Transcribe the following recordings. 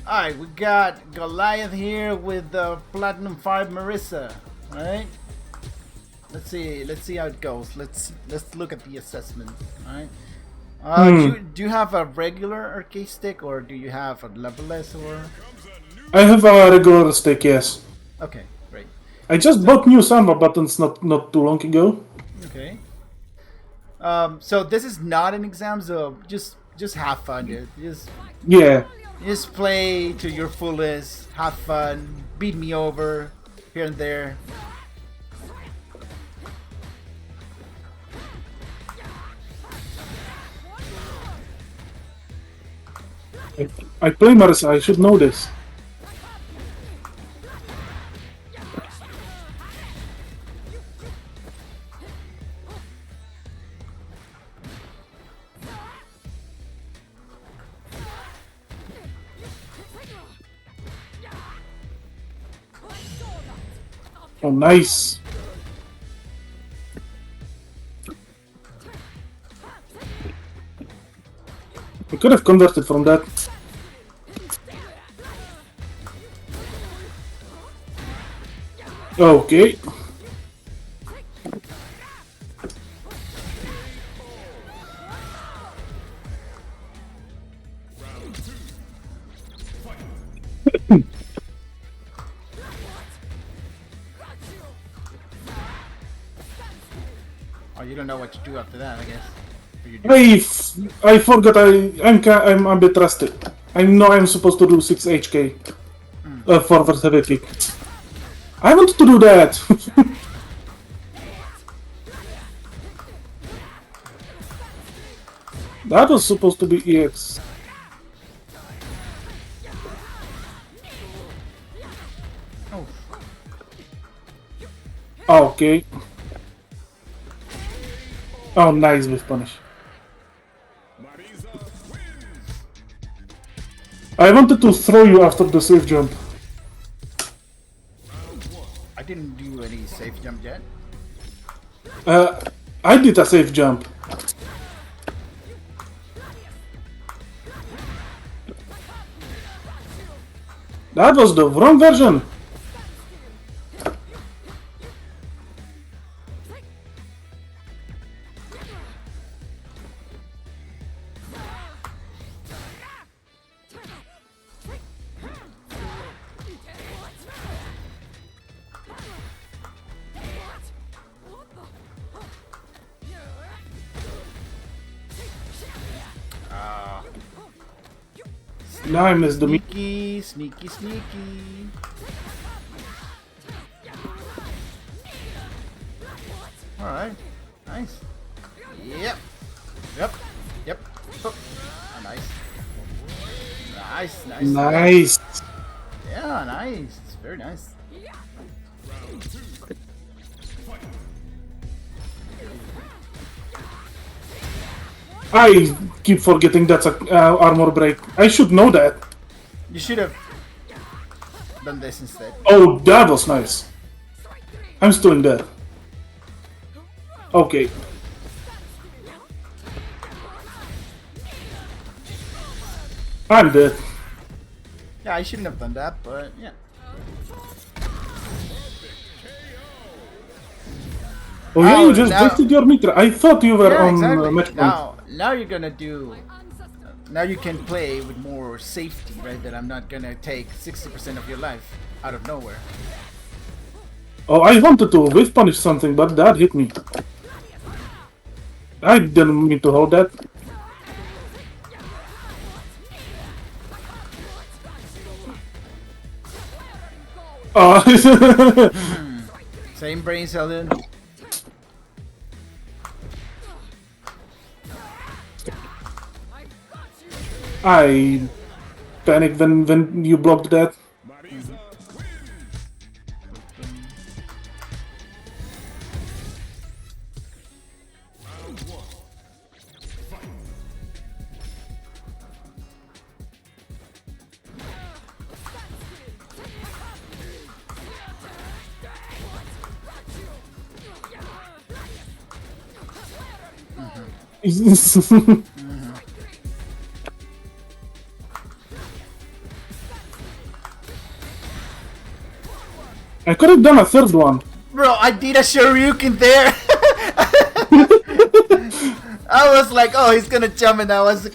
Alright, we got Goliath here with the Platinum 5 Marisa. Alright? Let's see how it goes. Let's look at the assessment. Alright? Do you have a regular arcade stick or do you have a leveless or I have a regular stick, yes. okay, great. I just bought new samba buttons not too long ago. Okay. So this is not an exam, so just have fun, dude. Yeah. Just play to your fullest, have fun, beat me over here and there. I play Marisa, I should know this. Oh, nice. I could have converted from that. Okay. Oh, you don't know what to do after that, I guess. Or you do. I forgot I'm a bit rusty. I know I'm supposed to do 6 HK forward heavy kick. I wanted to do that. That was supposed to be EX. Oh, Okay. Oh, nice with punish. I wanted to throw you after the safe jump. I didn't do any safe jump yet. I did a safe jump. That was the wrong version. Now I missed the meat. Sneaky. Alright. Nice. Yep. Oh, nice. Nice. Yeah, nice. It's very nice. I keep forgetting that's a armor break. I should know that. You should have done this instead. Oh, that was nice. I'm still in there. Okay. I'm dead. Yeah, I shouldn't have done that, but yeah. Oh yeah, Oh, you just now- wasted your meter. I thought you were Yeah, on exactly. match point. Now you're gonna do. Now you can play with more safety, right? That I'm not gonna take 60% of your life out of nowhere. Oh, I wanted to whiff punish something, but that hit me. I didn't mean to hold that. Oh. Same brain cell then. I panicked when you blocked that. I could have done a third one. Bro, I did a Shoryuken there. I was like, oh, he's gonna jump, and I was. The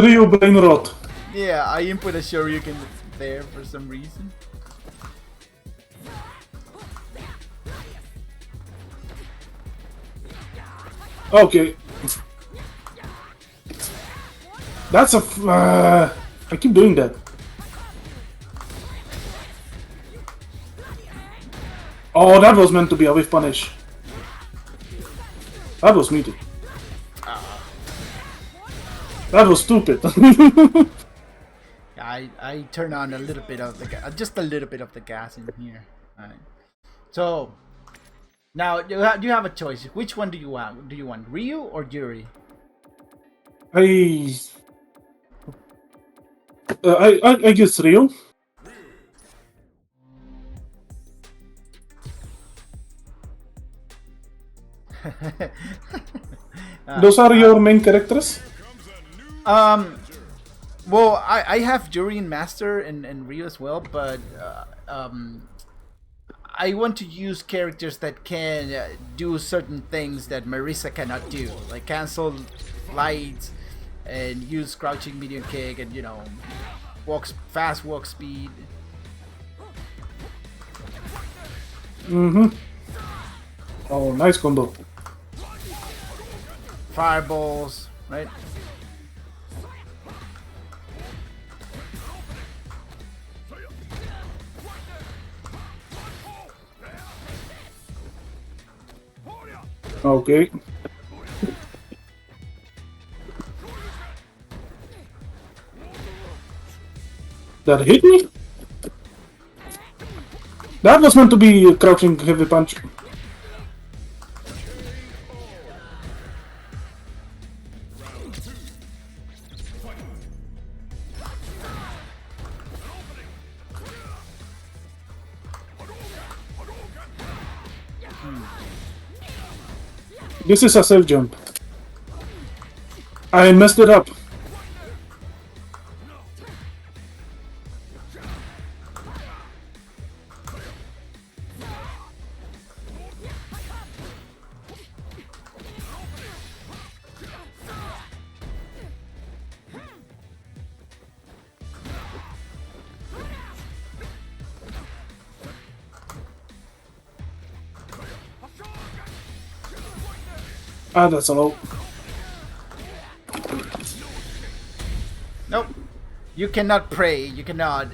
Ryu brain rot. Yeah, I input a Shoryuken there for some reason. Okay. That's a. I keep doing that. Oh, that was meant to be a whiff punish. That was meaty. That was stupid. I turn on a little bit of the just a little bit of the gas in here. Alright. So now you have a choice. Which one do you want? Do you want Ryu or Yuri? I guess Ryu. Those are your main characters? Well, I have Yuri and Master and Ryu as well, but I want to use characters that can do certain things that Marisa cannot do, like cancel lights and use crouching medium kick and, you know, fast walk speed. Oh, nice combo. Fireballs, right? Okay. That hit me? That was meant to be a crouching heavy punch. This is a self jump. I messed it up. Ah, that's a low. Nope. You cannot pray. You cannot.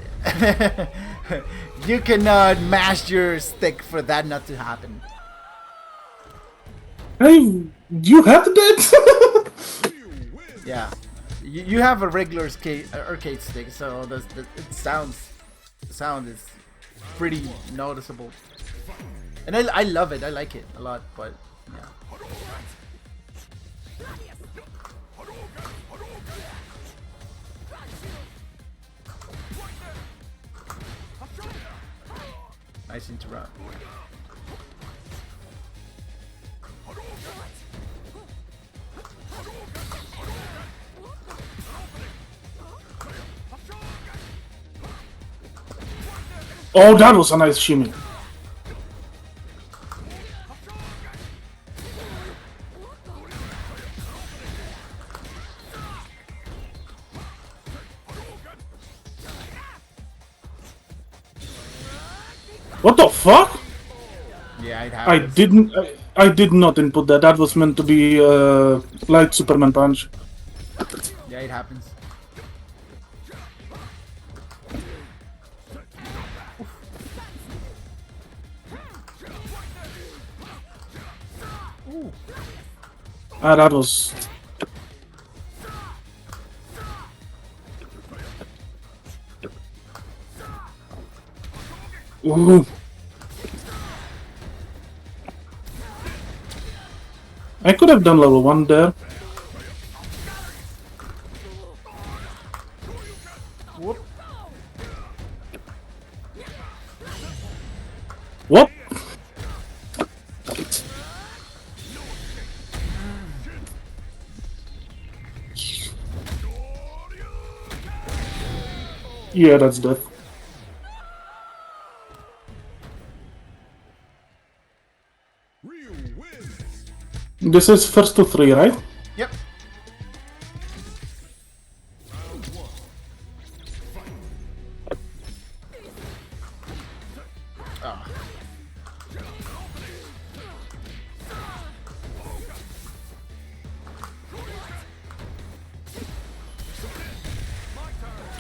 You cannot mash your stick for that not to happen. Hey, you had that? Yeah. You have a regular arcade stick, so the sound is pretty noticeable. And I love it. I like it a lot, but yeah. Nice interrupt. Oh, that was a nice shimmy. What the fuck? Yeah, it happens. I did not input that. That was meant to be light Superman punch. Yeah, it happens. Ooh. Ah, that was. Ooh. I could have done level 1 there. Whoop. What? Yeah, that's death. This is first to 3, right? Yep. Oh.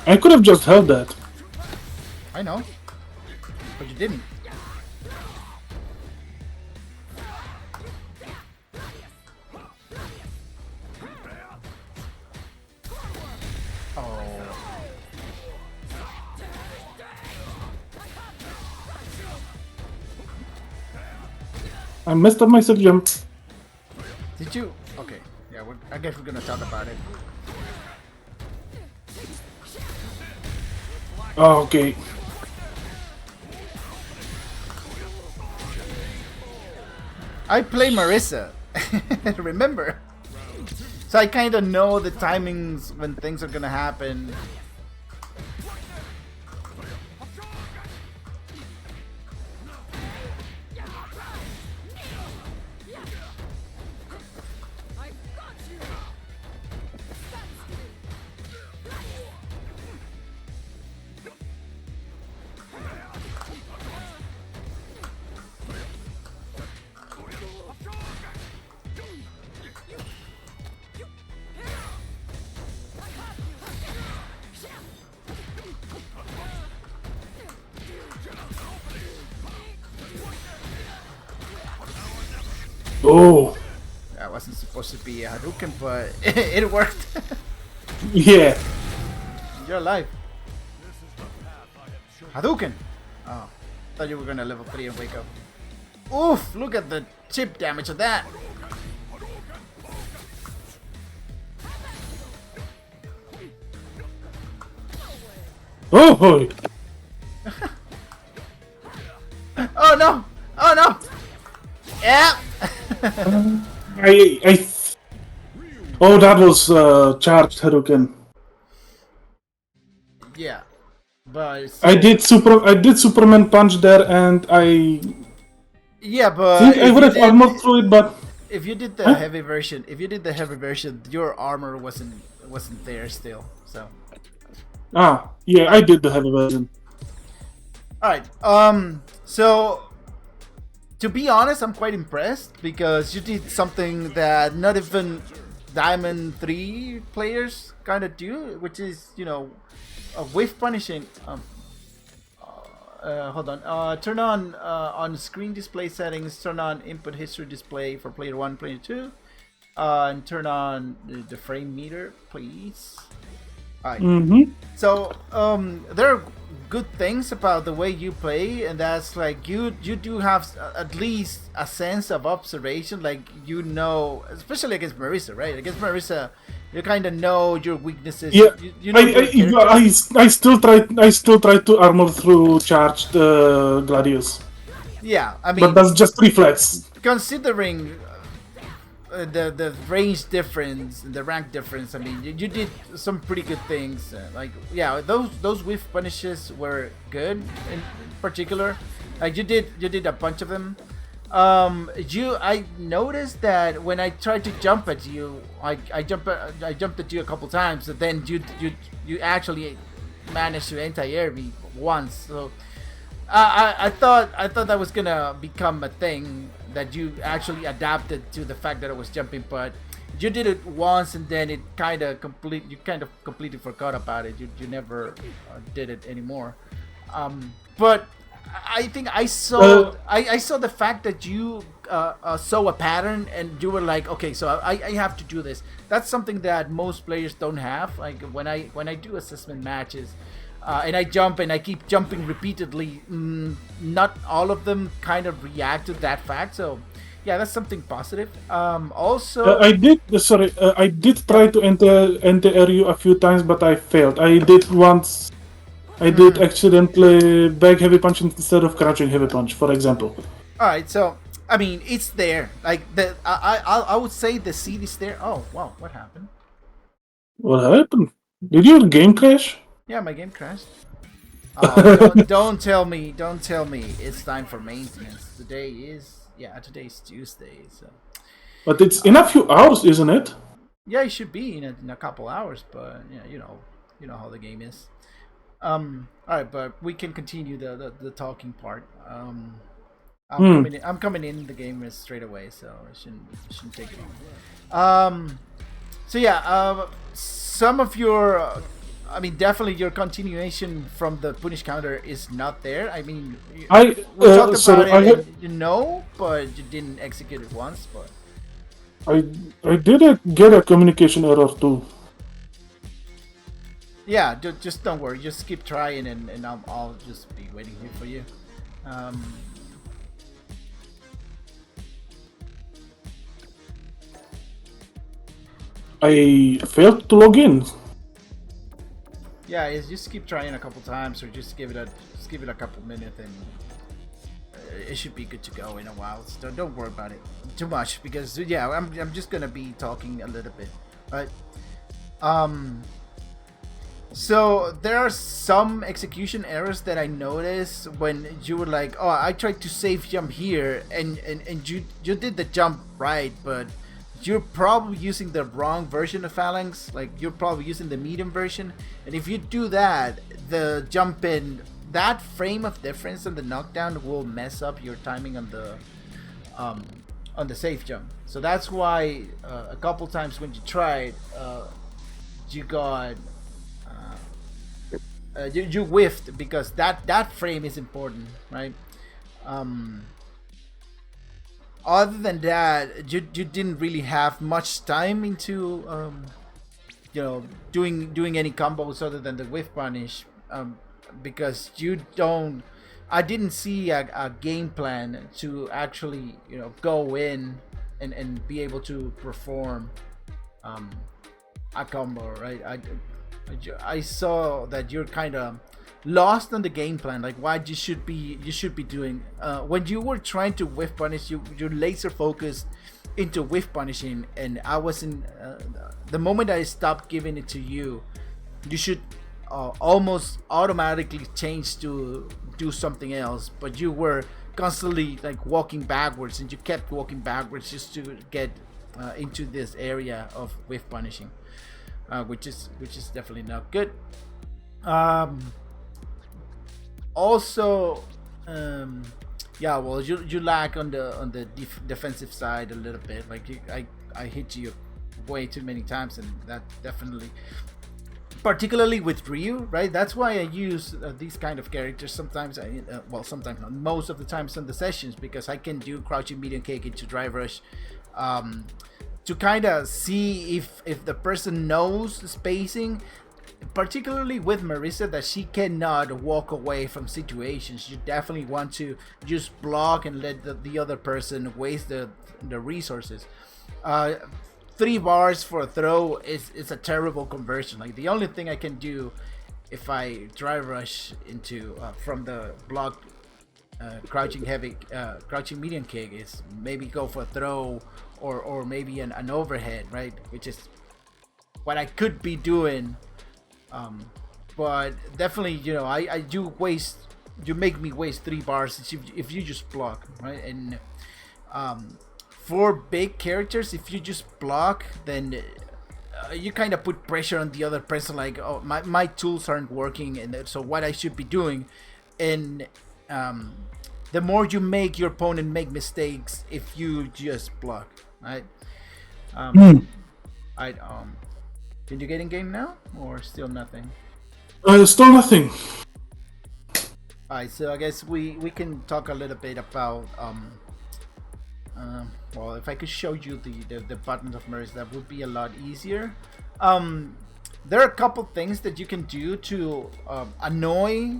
I could have just held that. I know, but you didn't. Oh. I messed up my sub jump. Did you? Okay. Yeah, I guess we're gonna talk about it. Oh, okay. I play Marisa. Remember? So I kind of know the timings when things are gonna happen. Oh. That wasn't supposed to be a Hadouken, but it worked. Yeah. You're alive. Hadouken! Oh, thought you were gonna level 3 and wake up. Oof! Look at the chip damage of that! Oh, boy. Oh no! Oh no! Yeah! Oh, that was charged Hadouken. Yeah. But so, I did Superman punch there, and I yeah, but think I would have armored through it, but if you did the heavy version, your armor wasn't there still. So. Yeah, I did the heavy version. All right. So to be honest, I'm quite impressed because you did something that not even Diamond 3 players kind of do, which is, you know, a whiff punishing. Hold on. Turn on screen display settings. Turn on input history display for player 1, player 2, and turn on the frame meter, please. Alright. So there are good things about the way you play, and that's like you do have at least a sense of observation, like, you know, especially against Marisa, right? Against Marisa, you kind of know your weaknesses. Yeah, you know I still try to armor through charged Gladius. Yeah, I mean, but that's just reflex. Considering the range difference, the rank difference, I mean, you did some pretty good things. Like, yeah, those whiff punishes were good in particular. Like, you did a bunch of them. I noticed that when I tried to jump at you, I jumped at you a couple times, but then you actually managed to anti-air me once. So I thought that was gonna become a thing, that you actually adapted to the fact that I was jumping, but you did it once and then it kind of completely forgot about it. You never did it anymore. But I think I saw the fact that you saw a pattern and you were like, okay, so I have to do this. That's something that most players don't have. Like, when I do assessment matches, and I jump and I keep jumping repeatedly, not all of them kind of react to that fact. So yeah, that's something positive. Also, I did try to enter you a few times, but I failed. I did once. I did accidentally bag heavy punch instead of crouching heavy punch, for example. All right, so I mean, it's there. Like, I would say the seed is there. Oh wow, what happened? What happened? Did your game crash? Yeah, my game crashed. Oh, don't tell me it's time for maintenance. Today is Tuesday, so But it's in a few hours, isn't it? Yeah, it should be in a couple hours, but yeah, you know how the game is. All right, but we can continue the talking part. Hmm. I'm coming in the game straight away, so it shouldn't take long. So yeah, some of your, I mean, definitely your continuation from the punish counter is not there. I mean, we talked about Sorry, it, and you know, but you didn't execute it once. But I I did get a communication error too. yeah, just don't worry. Just keep trying, and I'll just be waiting here for you. Um, I failed to log in. yeah, just keep trying a couple times, or just give it a couple minutes, and it should be good to go in a while. So don't worry about it too much, because yeah, I'm just gonna be talking a little bit, right? Um, so there are some execution errors that I noticed when you were like, "Oh, I tried to safe jump here," and you did the jump right, but you're probably using the wrong version of Phalanx. Like you're probably using the medium version, and if you do that, the jump in that frame of difference and the knockdown will mess up your timing um, on the safe jump. So that's why a couple times when you tried, you got you whiffed because that frame is important, right? Um, Other than that, you didn't really have much time into doing any combos other than the whiff punish, because you don't. I didn't see a game plan to actually go in and be able to perform um, a combo, right? I saw that you're kind of lost on the game plan, like what you should be doing. When you were trying to whiff punish, you're laser focused into whiff punishing, and I wasn't. The moment I stopped giving it to you, you should almost automatically change to do something else, but you were constantly like walking backwards, and you kept walking backwards just to get into this area of whiff punishing, which is definitely not good. Um, Also, um, yeah, well, you lack on the defensive side a little bit. Like I hit you way too many times, and that definitely, particularly with Ryu, right? That's why I use these kind of characters sometimes. Sometimes not, most of the times on the sessions, because I can do crouching medium kick into drive rush. Um, to kind of see if the person knows spacing, particularly with Marisa, that she cannot walk away from situations. You definitely want to just block and let the other person waste the resources. uh 3 bars for a throw is a terrible conversion. Like the only thing I can do if I drive rush into from the block, crouching medium kick, is maybe go for a throw, or maybe an overhead, right? Which is what I could be doing. um, but definitely, I do waste. You make me waste 3 bars if you just block, right? And um, for big characters, if you just block, then you kind of put pressure on the other person. Like, oh, my tools aren't working, and so what I should be doing, and um, the more you make your opponent make mistakes if you just block, right? Hmm. I Did you get in game now, or still nothing? Still nothing. Alright, so I guess we can talk a little bit about well, if I could show you the buttons of Marisa, that would be a lot easier. There are a couple things that you can do to annoy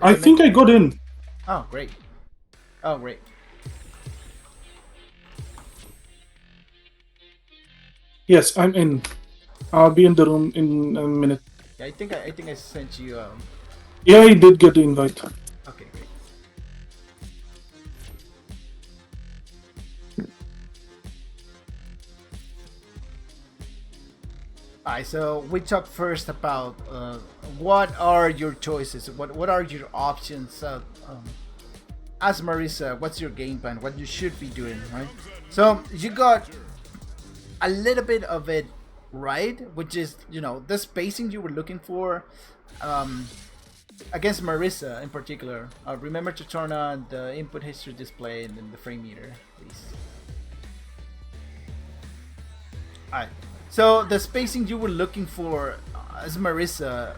I think I got in. Oh, great. Oh, great. Yes, I'm in. I'll be in the room in a minute. Yeah, I think I sent you Yeah, I did get the invite. okay, great. Alright, so we talk first about what are your choices? What are your options? as Marisa, what's your game plan? What you should be doing, right? So you got a little bit of it right, which is, you know, the spacing you were looking for against Marisa in particular. Remember to turn on the input history display and then the frame meter, please. Alright, so the spacing you were looking for as Marisa,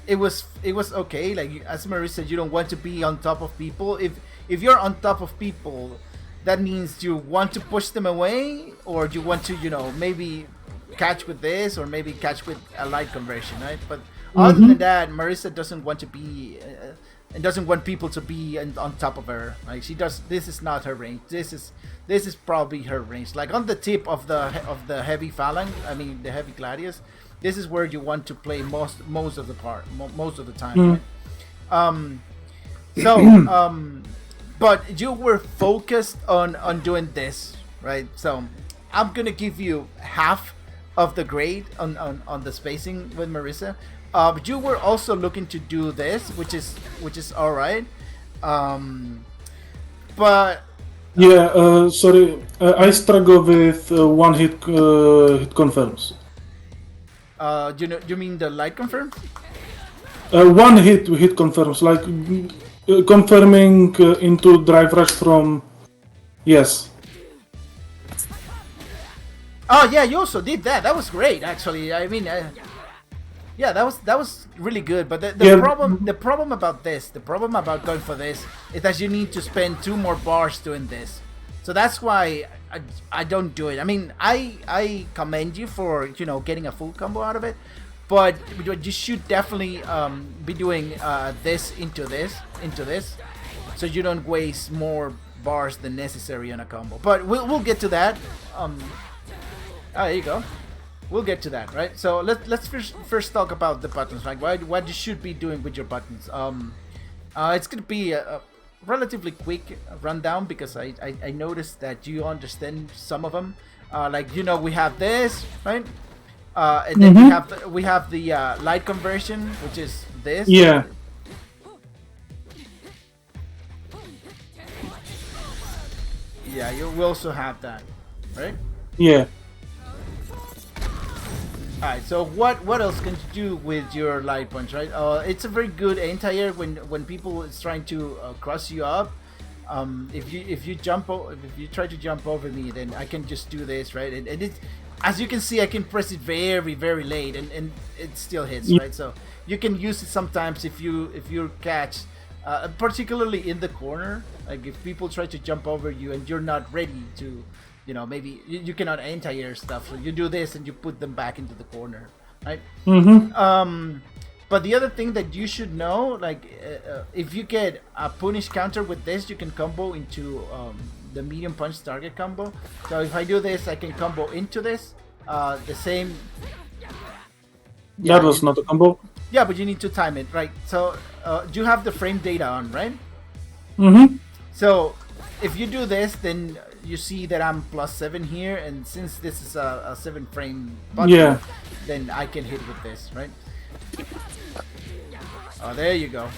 it was okay. Like as Marisa, you don't want to be on top of people. If you're on top of people, that means you want to push them away, or you want to, you know, maybe catch with this, or maybe catch with a light conversion, right? But other than that, Marisa doesn't want to be and doesn't want people to be on top of her. Like she does. This is not her range. This is probably her range. Like on the tip of the heavy phalanx. I mean the heavy gladius. This is where you want to play most of the time. Right? But you were focused on doing this, right? So I'm gonna give you half of the grade on the spacing with Marisa. But you were also looking to do this, which is all right. But yeah, sorry, I struggle with one hit confirms. You mean the light confirm? One hit confirms, like confirming into drive rush from. Yes. Oh yeah, you also did that. That was great, actually. I mean, yeah, that was really good. But the problem about going for this is that you need to spend 2 more bars doing this. So that's why I don't do it. I mean, I commend you for, you know, getting a full combo out of it, but you should definitely be doing this into this, so you don't waste more bars than necessary on a combo. But we'll get to that. There you go. We'll get to that, right? So let's first talk about the buttons, like what you should be doing with your buttons. It's gonna be a relatively quick rundown because I noticed that you understand some of them. Like, you know, we have this, right? And then we have the light conversion, which is this. Yeah. Yeah, you will also have that, right? Yeah. Alright, so what else can you do with your light punch, right? It's a very good anti-air when people is trying to cross you up. If you try to jump over me, then I can just do this, right? And it, as you can see, I can press it very, very late, and it still hits, right? So you can use it sometimes if you catch, particularly in the corner. Like if people try to jump over you and you're not ready to, you know, maybe you cannot anti-air stuff, so you do this and you put them back into the corner, right? But the other thing that you should know, like if you get a punish counter with this, you can combo into the medium punch target combo. So if I do this, I can combo into this, the same. Yeah, that was not a combo. Yeah, but you need to time it, right? So you have the frame data on, right? So if you do this, then you see that I'm +7 here, and since this is a 7 frame button, then I can hit with this, right? Oh, there you go,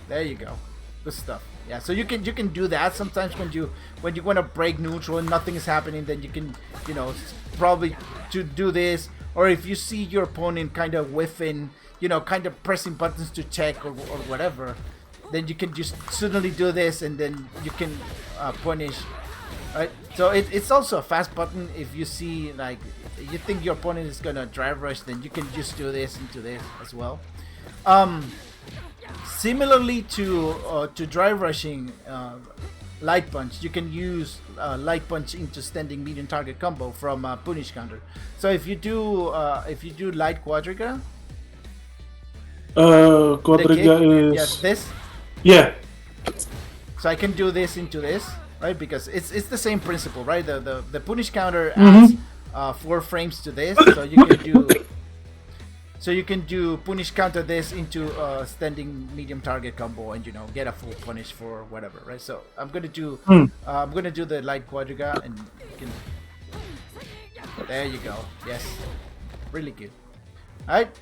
good stuff. Yeah, so you can do that sometimes when you want to break neutral and nothing is happening. Then you can, you know, probably to do this, or if you see your opponent kind of whiffing, you know, kind of pressing buttons to check or whatever, then you can just suddenly do this, and then you can punish. Right, so it's also a fast button. If you see, like, you think your opponent is gonna drive rush, then you can just do this into this as well. Similarly to drive rushing light punch, you can use light punch into standing medium target combo from punish counter. So if you do light quadriga, quadriga is yes, this. Yeah. So I can do this into this. Right, because it's the same principle, right? The punish counter adds 4 frames to this, so you can do punish counter this into standing medium target combo, and, you know, get a full punish for whatever, right? So I'm gonna do the light quadriga, and you can. There you go. Yes, really good. All right.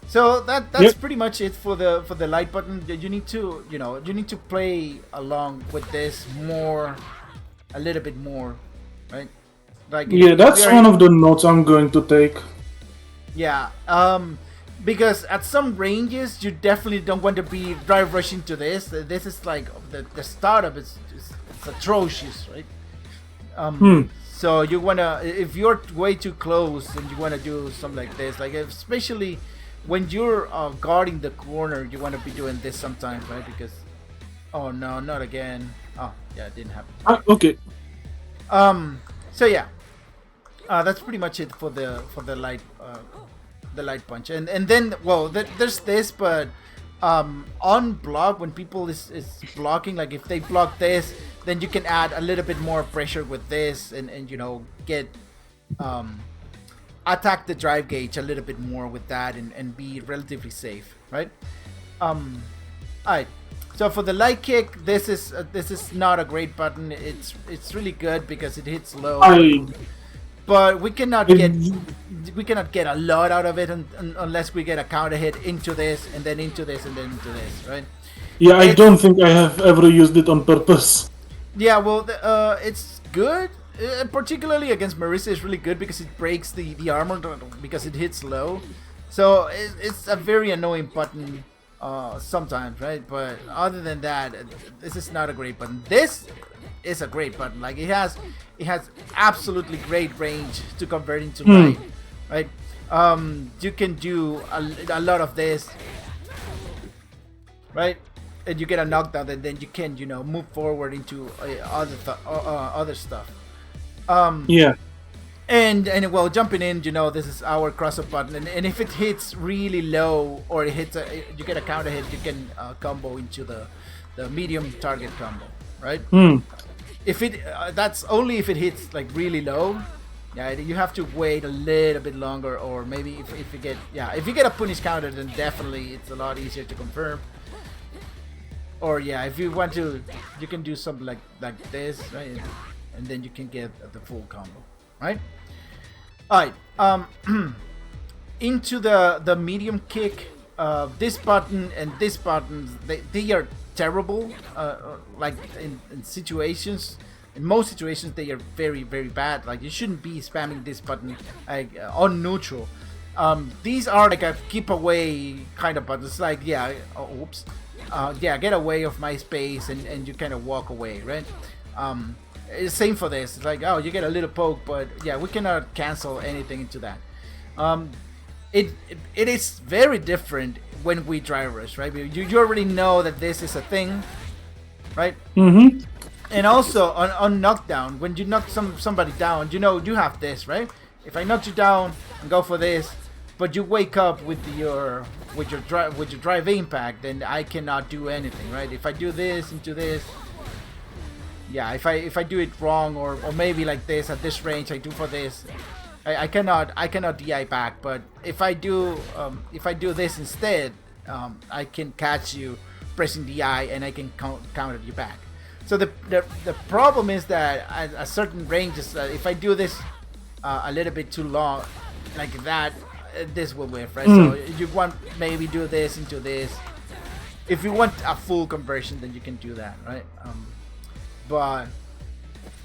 So that's pretty much it for the light button. You need to play along with this more, a little bit more, right? Like Yeah, that's one of the notes I'm going to take. Yeah, because at some ranges you definitely don't want to be drive rushing to this. This is like the startup is it's atrocious, right? So you wanna, if you're way too close and you wanna do something like this, like especially when you're guarding the corner, you wanna be doing this sometimes, right? Because oh no, not again. Oh yeah, it didn't happen. Okay. So yeah, that's pretty much it for the light punch, and then there's this, but on block, when people is blocking, like if they block this, then you can add a little bit more pressure with this, and get attack the drive gauge a little bit more with that, and be relatively safe, right? Alright, so for the light kick, this is not a great button. It's really good because it hits low, but we cannot get a lot out of it unless we get a counter hit into this, and then into this, and then into this, right? Yeah, I don't think I have ever used it on purpose. Yeah, well, it's good. Particularly against Marisa, is really good because it breaks the armor because it hits low. So it's a very annoying button sometimes, right? But other than that, this is not a great button. This is a great button. Like it has absolutely great range to convert into light, right? You can do a lot of this, right? And you get a knockdown, and then you can move forward into other stuff. Yeah. And well, jumping in, this is our cross-up button, and if it hits really low, or it hits you get a counter hit, you can combo into the medium target combo, right? If it that's only if it hits like really low. Yeah, you have to wait a little bit longer, or maybe if you get a punish counter, then definitely it's a lot easier to confirm. Or yeah, if you want to, you can do something like this, right? And then you can get the full combo, right? Alright, into the medium kick, this button and this button, they are terrible, like in situations. In most situations, they are very, very bad. Like you shouldn't be spamming this button on neutral. These are like a keep away kind of buttons. Like get away of my space, and you kind of walk away, right? Same for this. It's like, oh, you get a little poke, but yeah, we cannot cancel anything into that. It is very different when we drive rush, right? You already know that this is a thing, right? And also on knockdown, when you knock somebody down, you have this, right? If I knock you down and go for this, but you wake up with your drive impact, then I cannot do anything, right? If I do this into this, yeah, if I do it wrong, or maybe like this at this range, I do for this, I cannot DI back. But if I do this instead, I can catch you pressing DI, and I can counter you back. So the problem is that at a certain ranges, if I do this a little bit too long, like that, this will whiff, right? So you want maybe do this into this. If you want a full conversion, then you can do that, right? But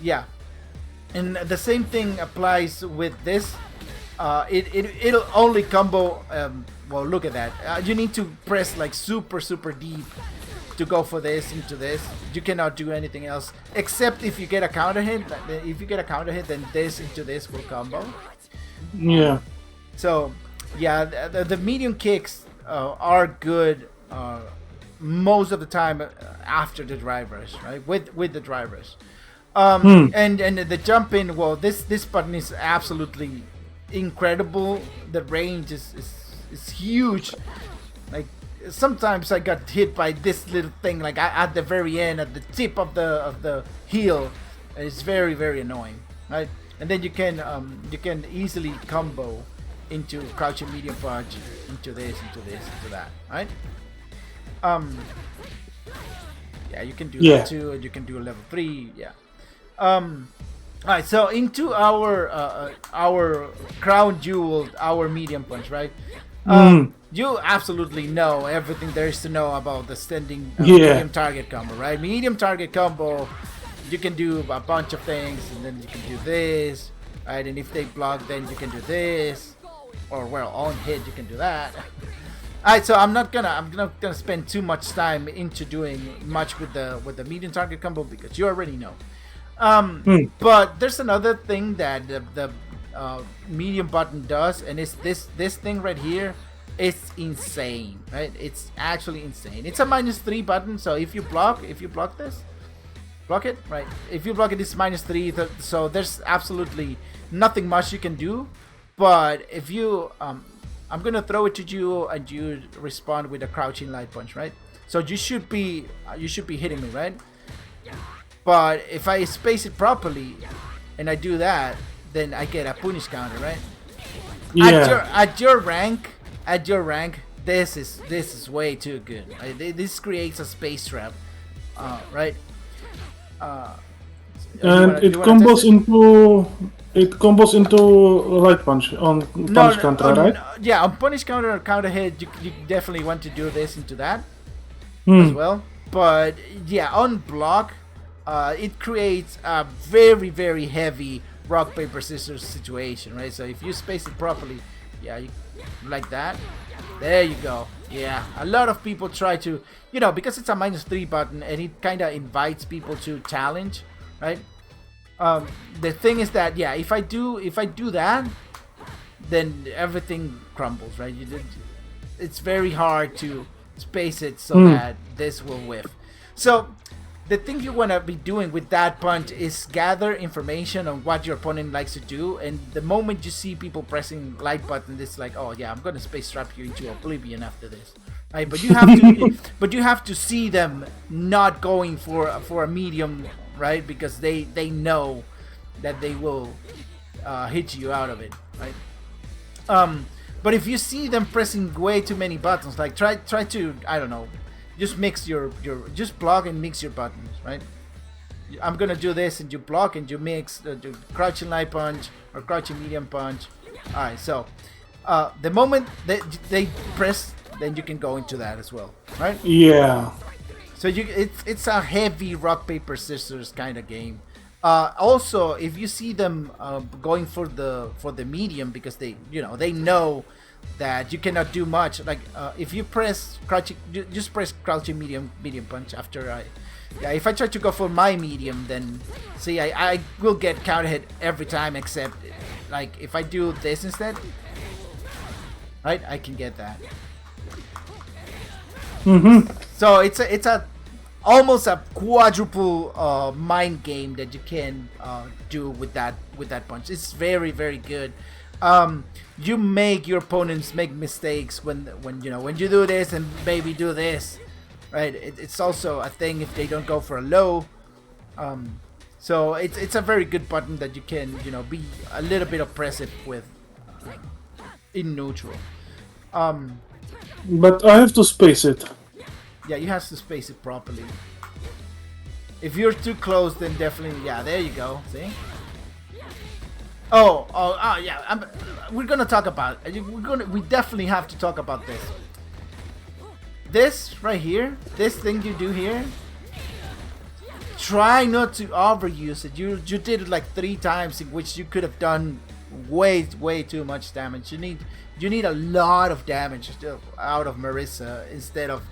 yeah, and the same thing applies with this. It'll only combo. Well, look at that. You need to press like super deep to go for this into this. You cannot do anything else except if you get a counter hit. If you get a counter hit, then this into this will combo. Yeah. So yeah, the medium kicks are good most of the time after the drive rush, right? With the drive rush. And the jump in, well, this button is absolutely incredible. The range is huge. Like sometimes I got hit by this little thing, like at the very end, at the tip of the heel. It's very annoying, right? And then you can easily combo into crouching medium punch, into this, into that, right? Yeah, you can do that too, and you can do a level 3. Yeah. Alright, so into our crown jewel, our medium punch, right? You absolutely know everything there is to know about the standing Yeah. medium target combo, right? Medium target combo, you can do a bunch of things, and then you can do this, right? And if they block, then you can do this, or well, on hit you can do that. Alright, so I'm not gonna spend too much time into doing much with the medium target combo because you already know. But there's another thing that the medium button does, and it's this thing right here. It's insane, right? It's actually insane. It's a -3 button, so if you block this, block it, right? If you block it, it's -3. So there's absolutely nothing much you can do. But if you, I'm gonna throw it to you, and you respond with a crouching light punch, right? So you should be hitting me, right? But if I space it properly, and I do that, then I get a punish counter, right? Yeah. At your rank, this is way too good. Right? This creates a space trap, right? And it combos into light punch on punish counter, right? Yeah, on punish counter or counter hit, you definitely want to do this into that as well. But yeah, on block, it creates a very, very heavy rock paper scissors situation, right? So if you space it properly, yeah, like that, there you go. Yeah, a lot of people try to, because it's a -3 button, and it kind of invites people to challenge, right? The thing is that, yeah, if I do that, then everything crumbles, right? It's very hard to space it so that this will whiff. So the thing you want to be doing with that punch is gather information on what your opponent likes to do, and the moment you see people pressing light button, it's like, oh yeah, I'm gonna space trap you into oblivion after this, right? But you have to, you have to see them not going for a medium, right? Because they know that they will hit you out of it, right? But if you see them pressing way too many buttons, like try to, I don't know, just mix your just block and mix your buttons, right? I'm gonna do this, and you block and you mix, do crouching light punch or crouching medium punch. All right, so the moment that they press, then you can go into that as well, right? Yeah. So it's a heavy rock paper scissors kind of game. Also, if you see them going for the medium, because they know that you cannot do much. Like if you press crouching, just press crouching medium punch after if I try to go for my medium, then see I will get counter hit every time, except like if I do this instead, right? I can get that. So it's a almost a quadruple mind game that you can do with that punch. It's very, very good. You make your opponents make mistakes when you do this and maybe do this, right? It's also a thing if they don't go for a low. So it's a very good button that you can be a little bit oppressive with in neutral. But I have to space it. Yeah, you have to space it properly. If you're too close, then definitely, yeah, there you go. See? Oh, yeah. We're gonna talk about. We definitely have to talk about this. This right here, this thing you do here. Try not to overuse it. You did it like 3 times, in which you could have done way too much damage. You need a lot of damage out of Marisa instead of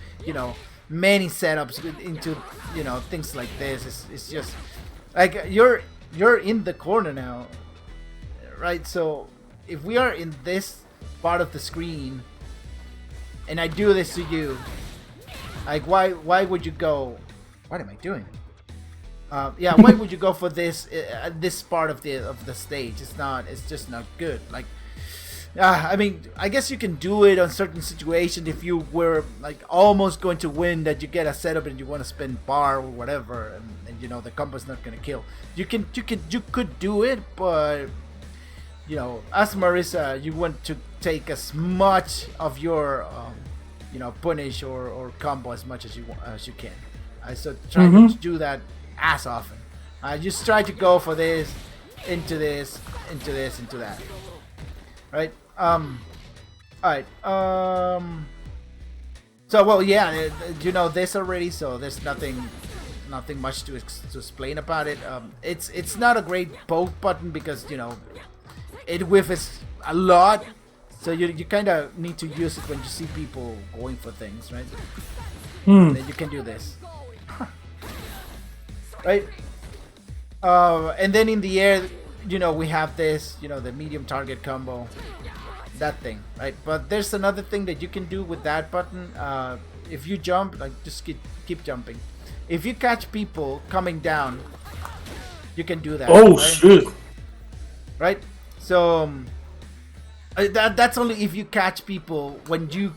many setups into things like this. It's just like you're in the corner now, right? So if we are in this part of the screen and I do this to you, like why would you go? What am I doing? Yeah, why would you go for this this part of the stage? It's just not good. Like I mean, I guess you can do it on certain situations if you were like almost going to win, that you get a setup and you want to spend bar or whatever, and the combo's not gonna kill. You could do it, but as Marisa, you want to take as much of your punish or combo as much as you can. So try not to do that as often. Just try to go for this, into this, into that. Right? All right. So well, yeah, you know this already, so there's nothing much to explain about it. It's not a great poke button because you know it whiffs a lot, so you kind of need to use it when you see people going for things, right? Then you can do this, right? And then in the air, you know, we have this, you know, the medium target combo, that thing, right? But there's another thing that you can do with that button. If you jump, like just keep jumping. If you catch people coming down, you can do that. Oh, right? shit. Right? So that's only if you catch people when you're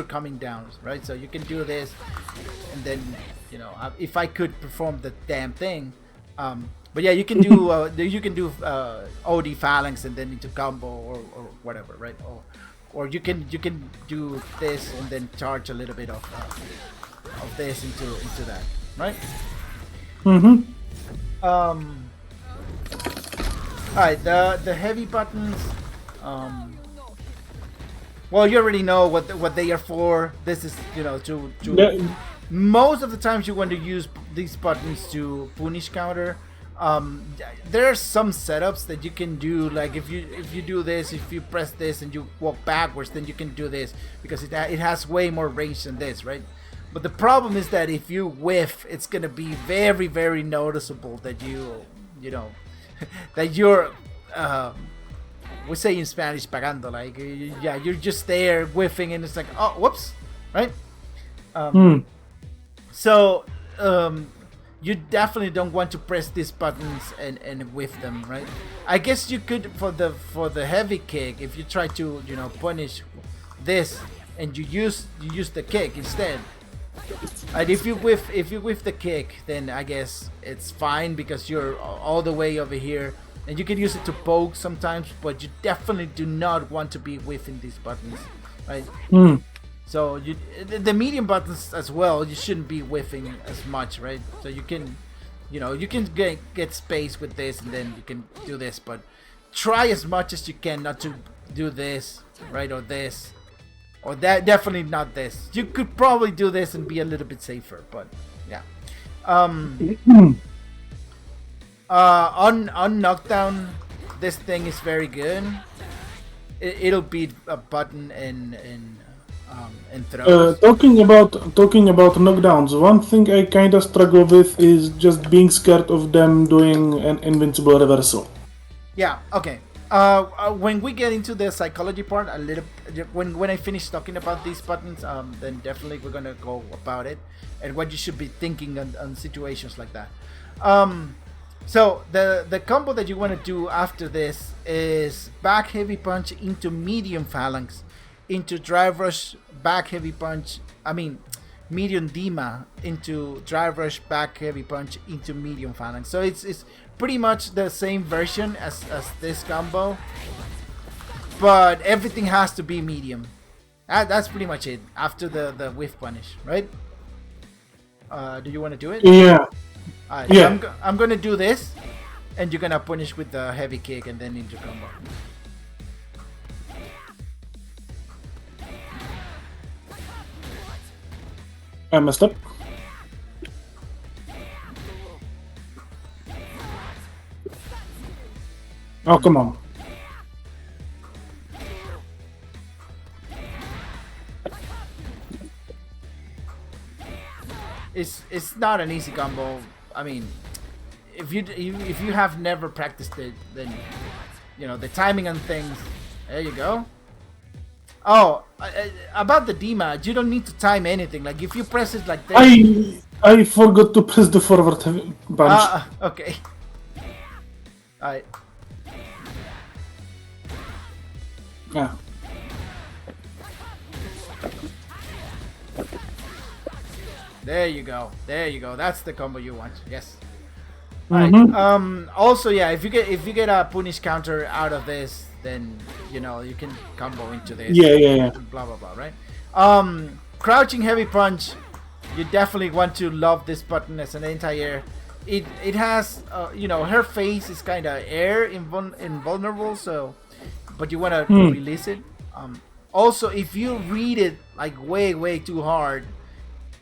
coming down, right? So you can do this, and then you know if I could perform the damn thing, but yeah, you can do OD phalanx and then into combo or whatever, right? Or you can do this and then charge a little bit of this into that, right? Alright, the heavy buttons. Well, you already know what they are for. This is, you know, to most of the times you want to use these buttons to punish counter. There are some setups that you can do, like if you do this, if you press this and you walk backwards, then you can do this because it has way more range than this, right? But the problem is that if you whiff, it's gonna be very, very noticeable that you know that you're we say in Spanish pagando, like yeah, you're just there whiffing and it's like, oh, whoops, right? So you definitely don't want to press these buttons and whiff them, right? I guess you could for the heavy kick, if you try to, you know, punish this and you use the kick instead. And if you whiff the kick, then I guess it's fine because you're all the way over here, and you can use it to poke sometimes, but you definitely do not want to be whiffing these buttons, right? So the medium buttons as well, you shouldn't be whiffing as much, right? So you can, you know, you can get space with this, and then you can do this, but try as much as you can not to do this, right, or this. Or that, definitely not this. You could probably do this and be a little bit safer, but yeah. On knockdown, this thing is very good. It'll beat a button and throws. Talking about knockdowns, one thing I kind of struggle with is just being scared of them doing an invincible reversal. Yeah. Okay. When we get into the psychology part, a little when I finish talking about these buttons, then definitely we're gonna go about it and what you should be thinking on situations like that. So the combo that you want to do after this is back heavy punch into medium phalanx, into drive rush back heavy punch. I mean, medium Dima into drive rush back heavy punch into medium phalanx. So it's pretty much the same version as this combo, but everything has to be medium. That's pretty much it after the whiff punish, right? Do you want to do it? Yeah. Alright, Yeah. so I'm gonna do this, and you're gonna punish with the heavy kick and then into combo. I messed up. Oh, come on. It's not an easy combo. I mean, if you have never practiced it, then you know the timing on things. There you go. Oh, about the Dima, you don't need to time anything. Like if you press it like this. I forgot to press the forward punch. Okay. Alright. Yeah. There you go. There you go. That's the combo you want. Yes. Alright. Also, yeah, if you get a punish counter out of this, then you know you can combo into this. Yeah. Blah blah blah. Right. Crouching heavy punch. You definitely want to love this button as an anti-air. It has you know, her face is kind of air invulnerable, so but you want to release it. Also, if you read it like way too hard,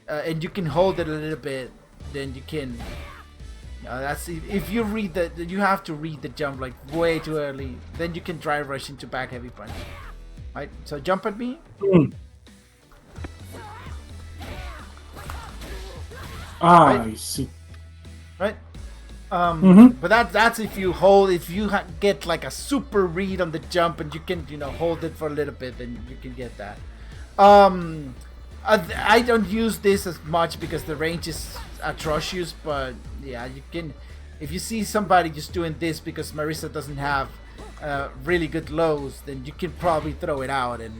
and you can hold it a little bit, then you can. That's if you read you have to read the jump like way too early. Then you can dry rush into back heavy punch. Right. So jump at me. I see. Right. But that's if you hold, if you get like a super read on the jump and you can, hold it for a little bit, then you can get that. I don't use this as much because the range is atrocious, but yeah, you can, if you see somebody just doing this because Marisa doesn't have really good lows, then you can probably throw it out and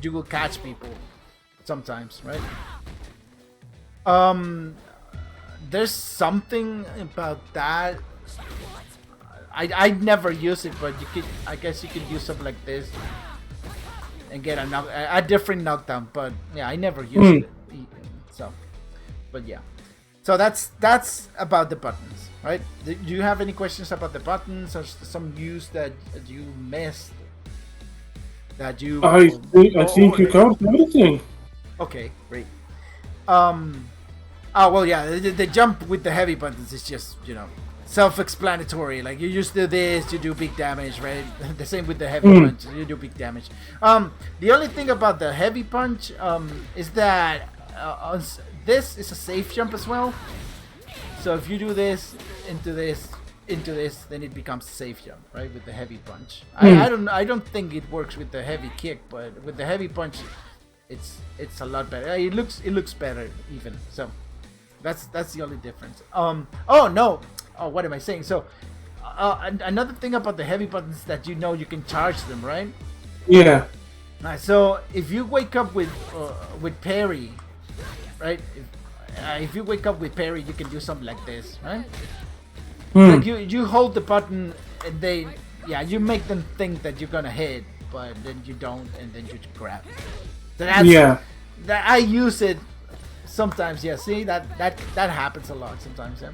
you will catch people sometimes, right? There's something about that. I never use it, but I guess you could use something like this and get a different knockdown. But yeah, I never use it. So, but yeah. So that's about the buttons, right? Do you have any questions about the buttons or some use that you missed? That you? I think you covered everything. Okay, great. Oh, well, yeah, the jump with the heavy buttons is just, self-explanatory. Like, you just do this, you do big damage, right? The same with the heavy punch, you do big damage. The only thing about the heavy punch is that this is a safe jump as well. So if you do this, into this, then it becomes a safe jump, right? With the heavy punch. I don't think it works with the heavy kick, but with the heavy punch, it's a lot better. It looks better even. So that's the only difference. Oh no. Oh, what am I saying? So another thing about the heavy buttons that you can charge them, right? Yeah. So if you wake up with parry, right? If you wake up with parry, you can do something like this, right? Like you hold the button and you make them think that you're gonna hit, but then you don't, and then you grab. So that I use it sometimes. Yeah, see that happens a lot sometimes. Yeah.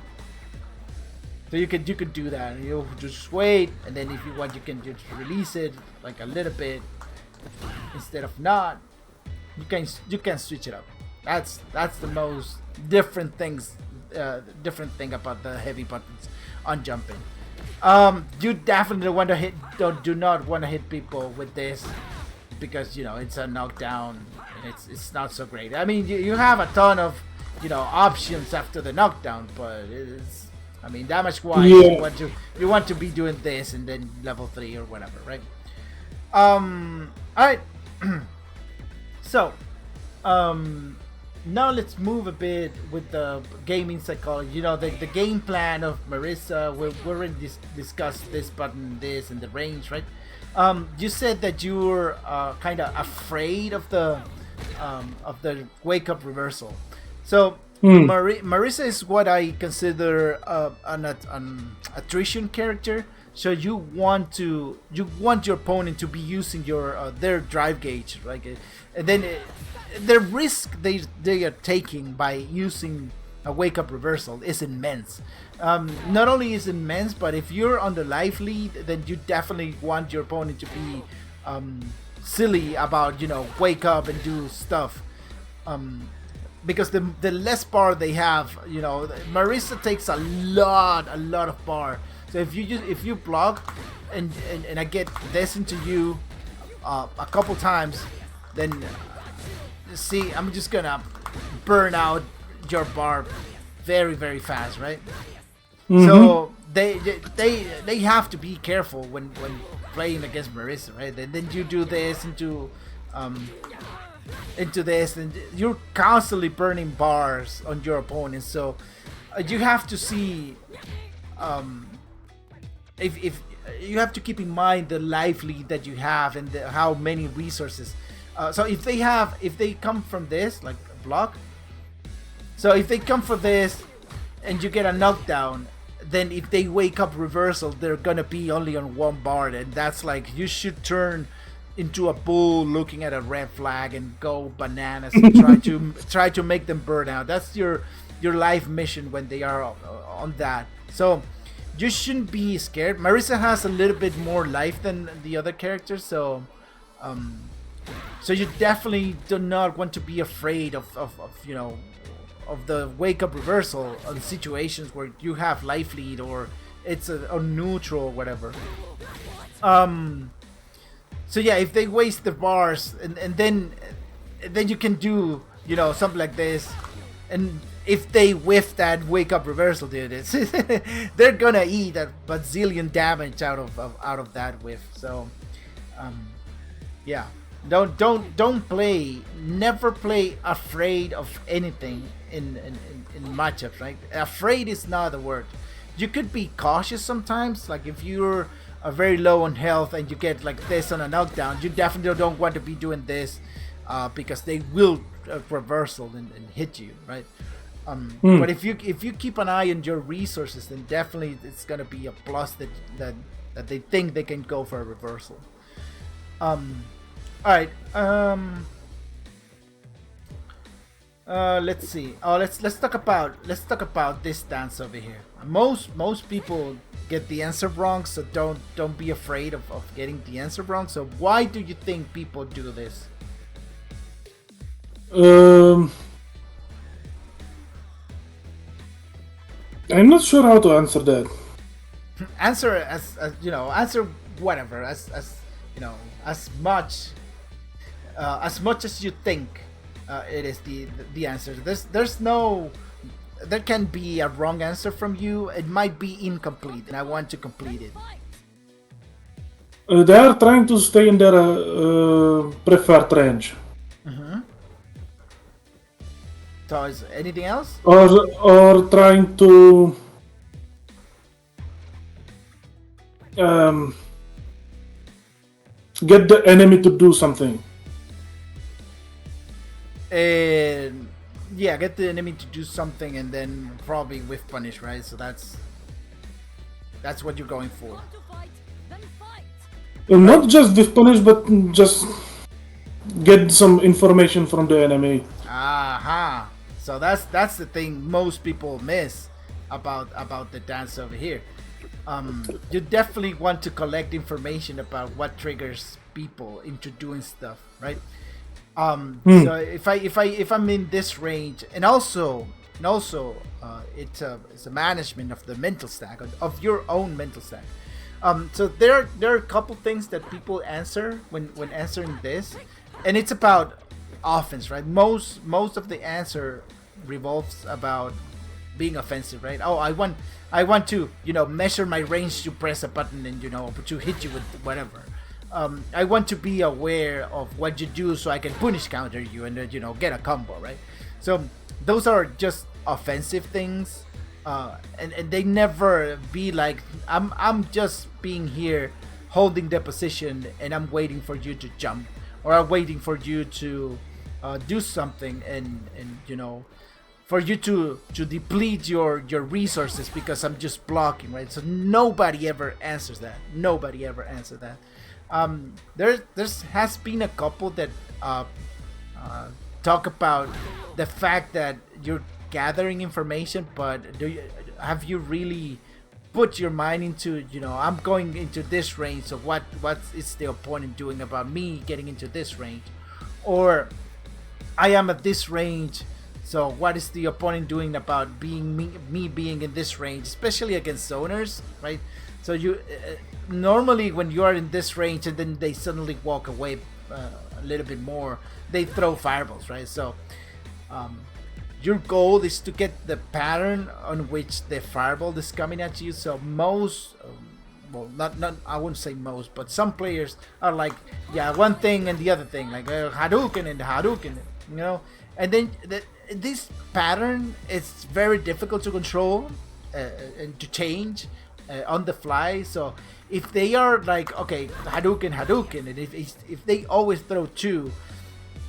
So you could do that. You just wait, and then if you want, you can just release it like a little bit instead of not. You can switch it up. That's the most different thing about the heavy buttons on jumping. You definitely do not want to hit people with this because it's a knockdown and it's not so great. I mean, you have a ton of options after the knockdown, but damage wise, you want to be doing this and then level 3 or whatever, right? Alright. So now let's move a bit with the gaming psychology. The game plan of Marisa. We already discussed this button, this, and the range, right? You said that you were kind of afraid of the wake up reversal. So Marisa is what I consider an attrition character. So you want your opponent to be using their drive gauge, right? And then the risk they are taking by using a wake up reversal is immense. Not only is it immense, but if you're on the life lead, then you definitely want your opponent to be silly about wake up and do stuff. Because the less bar they have, Marisa takes a lot of bar. So if you block and I get this into you a couple times, then see, I'm just gonna burn out your bar very fast, right? So they have to be careful when playing against Marisa, right? And then you do this into this, and you're constantly burning bars on your opponent. So you have to see if you have to keep in mind the life lead that you have and how many resources. So if they come from this, like a block, so if they come for this and you get a knockdown, then if they wake up reversal, they're gonna be only on one bar, and that's like, you should turn into a bull looking at a red flag and go bananas and try to make them burn out. That's your life mission when they are on that. So you shouldn't be scared. Marisa has a little bit more life than the other characters, so So you definitely do not want to be afraid of you know, of the wake up reversal on situations where you have life lead or it's a neutral or whatever. So yeah, if they waste the bars and then you can do, you know, something like this, and if they whiff that wake up reversal, dude, it's they're gonna eat a bazillion damage out of that whiff. So yeah, don't play, never play afraid of anything in matchups, right? Afraid is not the word. You could be cautious sometimes, like if you're very low on health and you get like this on a knockdown, you definitely don't want to be doing this because they will reversal and hit you, right? But if you keep an eye on your resources, then definitely it's gonna be a plus that they think they can go for a reversal. All right. Let's see. Oh, let's talk about this dance over here. Most people get the answer wrong, so don't be afraid of getting the answer wrong. So why do you think people do this? I'm not sure how to answer that. Answer as you know. Answer whatever as you know, as much as you think it is the answer. There's no. There can be a wrong answer from you. It might be incomplete, and I want to complete it. They are trying to stay in their preferred range. So is anything else? Or trying to get the enemy to do something. And yeah, get the enemy to do something and then probably whiff punish, right? So that's what you're going for. Not just with punish, but just get some information from the enemy. Aha. So that's the thing most people miss about the dance over here. You definitely want to collect information about what triggers people into doing stuff, right? So if I'm in this range, and also it's a management of the mental stack of your own mental stack. So there are a couple things that people answer when answering this, and it's about offense, right? Most of the answer revolves about being offensive, right? Oh, I want to, you know, measure my range to press a button and, you know, to hit you with whatever. I want to be aware of what you do so I can punish counter you and, you know, get a combo, right? So those are just offensive things, and they never be like I'm just being here holding the position and I'm waiting for you to jump, or I'm waiting for you to do something and you know, for you to deplete your resources because I'm just blocking, right? So nobody ever answers that. There has been a couple that talk about the fact that you're gathering information, but have you really put your mind into, you know, I'm going into this range, so what is the opponent doing about me getting into this range? Or I am at this range, so what is the opponent doing about being me being in this range, especially against zoners, right? So you normally when you are in this range and then they suddenly walk away a little bit more, they throw fireballs, right? So your goal is to get the pattern on which the fireball is coming at you. So most, well, not I wouldn't say most, but some players are like, yeah, one thing and the other thing, like Hadouken and Hadouken, you know. And then this pattern is very difficult to control and to change on the fly. So if they are like, okay, Hadouken, and if they always throw two,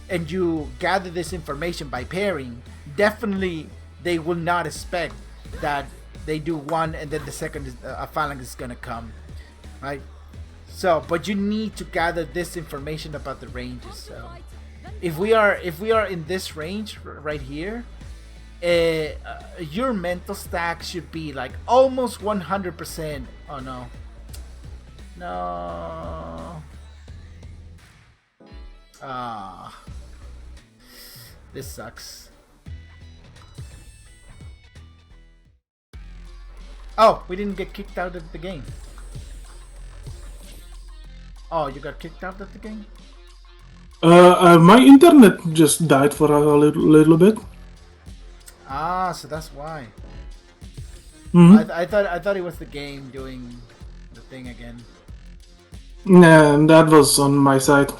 and you gather this information by pairing, definitely they will not expect that they do one and then the second is, a phalanx is gonna come, right? So, but you need to gather this information about the ranges. So, if we are in this range right here, your mental stack should be like almost 100%. Oh no. Ah, this sucks. Oh, we didn't get kicked out of the game. Oh, you got kicked out of the game? My internet just died for a little bit. Ah, so that's why. Mm-hmm. I thought it was the game doing the thing again. Nah, that was on my side.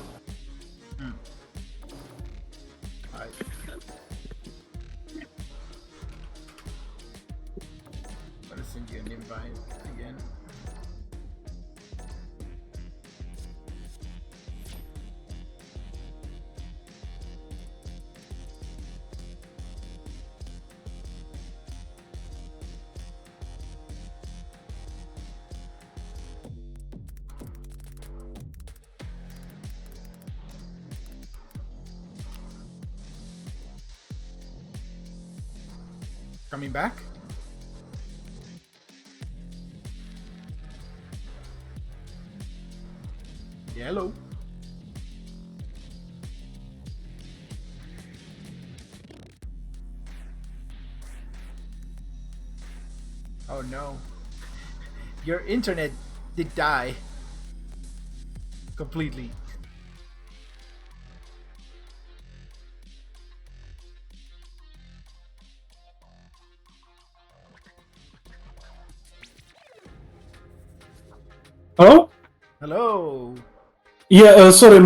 Gotta send you an invite again. Coming back? Hello. Oh no. Your internet did die. Completely. Hello? Hello. Yeah, sorry, it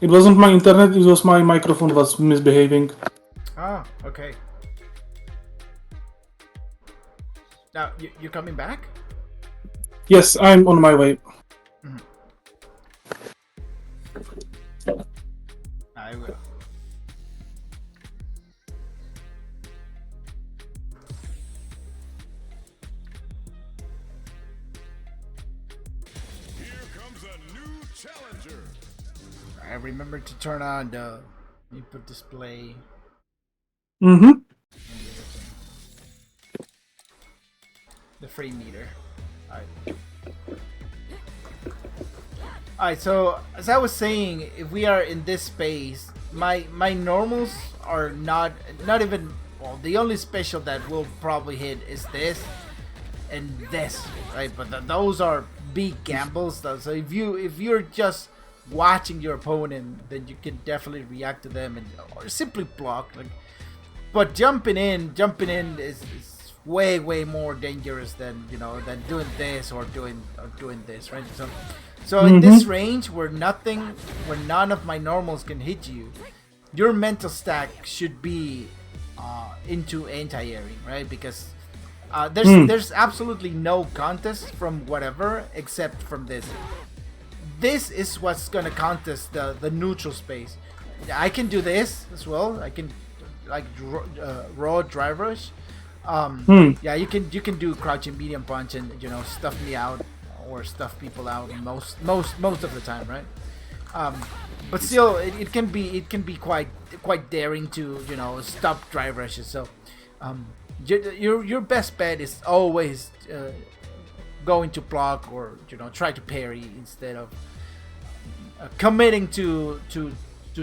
wasn't my internet, it was my microphone was misbehaving. Ah, okay. Now, you're coming back? Yes, I'm on my way. I will. Here comes a new challenger. I remember to turn on the input display. Mm-hmm. The frame meter. Alright, so as I was saying, if we are in this space, my normals are not even, well, the only special that will probably hit is this and this, right? But those are big gambles though. So if you're just watching your opponent, then you can definitely react to them and or simply block. Like, but jumping in is way more dangerous than than doing this or doing this, right? So in this range where none of my normals can hit you, your mental stack should be into anti-airing, right? Because there's absolutely no contest from whatever except from this. This is what's gonna contest the neutral space. I can do this as well. I can like raw drive rush. Yeah, you can do crouching medium punch and stuff me out or stuff people out most of the time, right? But still, it can be quite daring to stop drive rushes. So your best bet is always going to block or try to parry instead of committing to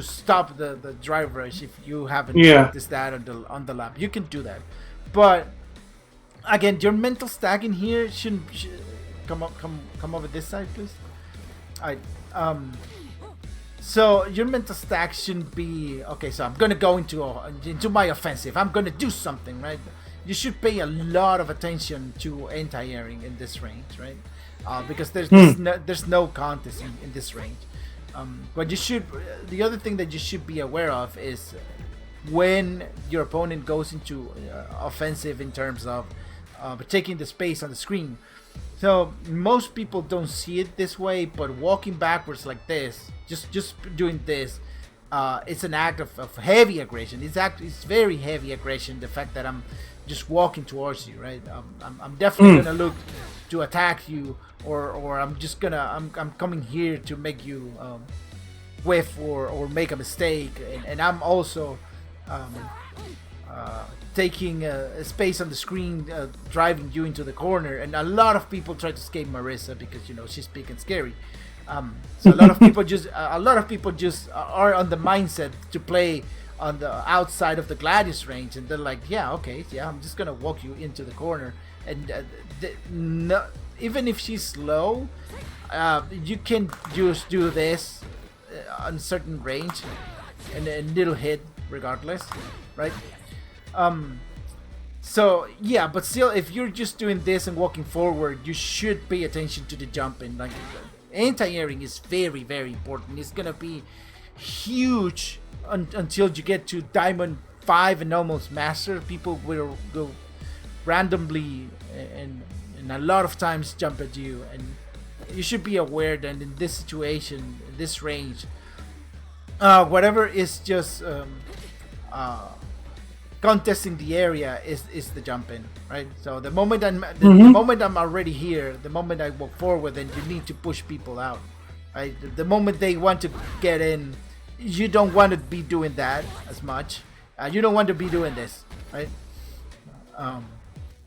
stop the drive rush. If you haven't practiced that on the lap, you can do that. But again, your mental stack in here shouldn't come over this side, please. So your mental stack shouldn't be okay. So I'm gonna go into my offensive. I'm gonna do something, right? You should pay a lot of attention to anti-airing in this range, right? Because there's no contest in this range. But the other thing that you should be aware of is when your opponent goes into offensive in terms of taking the space on the screen. So most people don't see it this way, but walking backwards like this, just doing this, it's an act of heavy aggression. It's very heavy aggression. The fact that I'm just walking towards you, right? I'm definitely gonna look to attack you, or I'm coming here to make you whiff or make a mistake, and I'm also taking a space on the screen, driving you into the corner. And a lot of people try to escape Marisa because she's big and scary. So a lot of people just are on the mindset to play on the outside of the Gladius range, and they're like, yeah, okay, yeah, I'm just gonna walk you into the corner, and no, even if she's slow, you can just do this on certain range, and it'll hit regardless, right? So yeah, but still, if you're just doing this and walking forward, you should pay attention to the jumping. Like, anti-airing is very, very important. It's gonna be huge until you get to Diamond 5 and almost Master. People will go randomly and a lot of times jump at you, and you should be aware that in this situation, in this range, whatever is just contesting the area is the jump in, right? So the moment the moment I'm already here, the moment I walk forward, then you need to push people out, right? The moment they want to get in, you don't want to be doing that as much. You don't want to be doing this, right?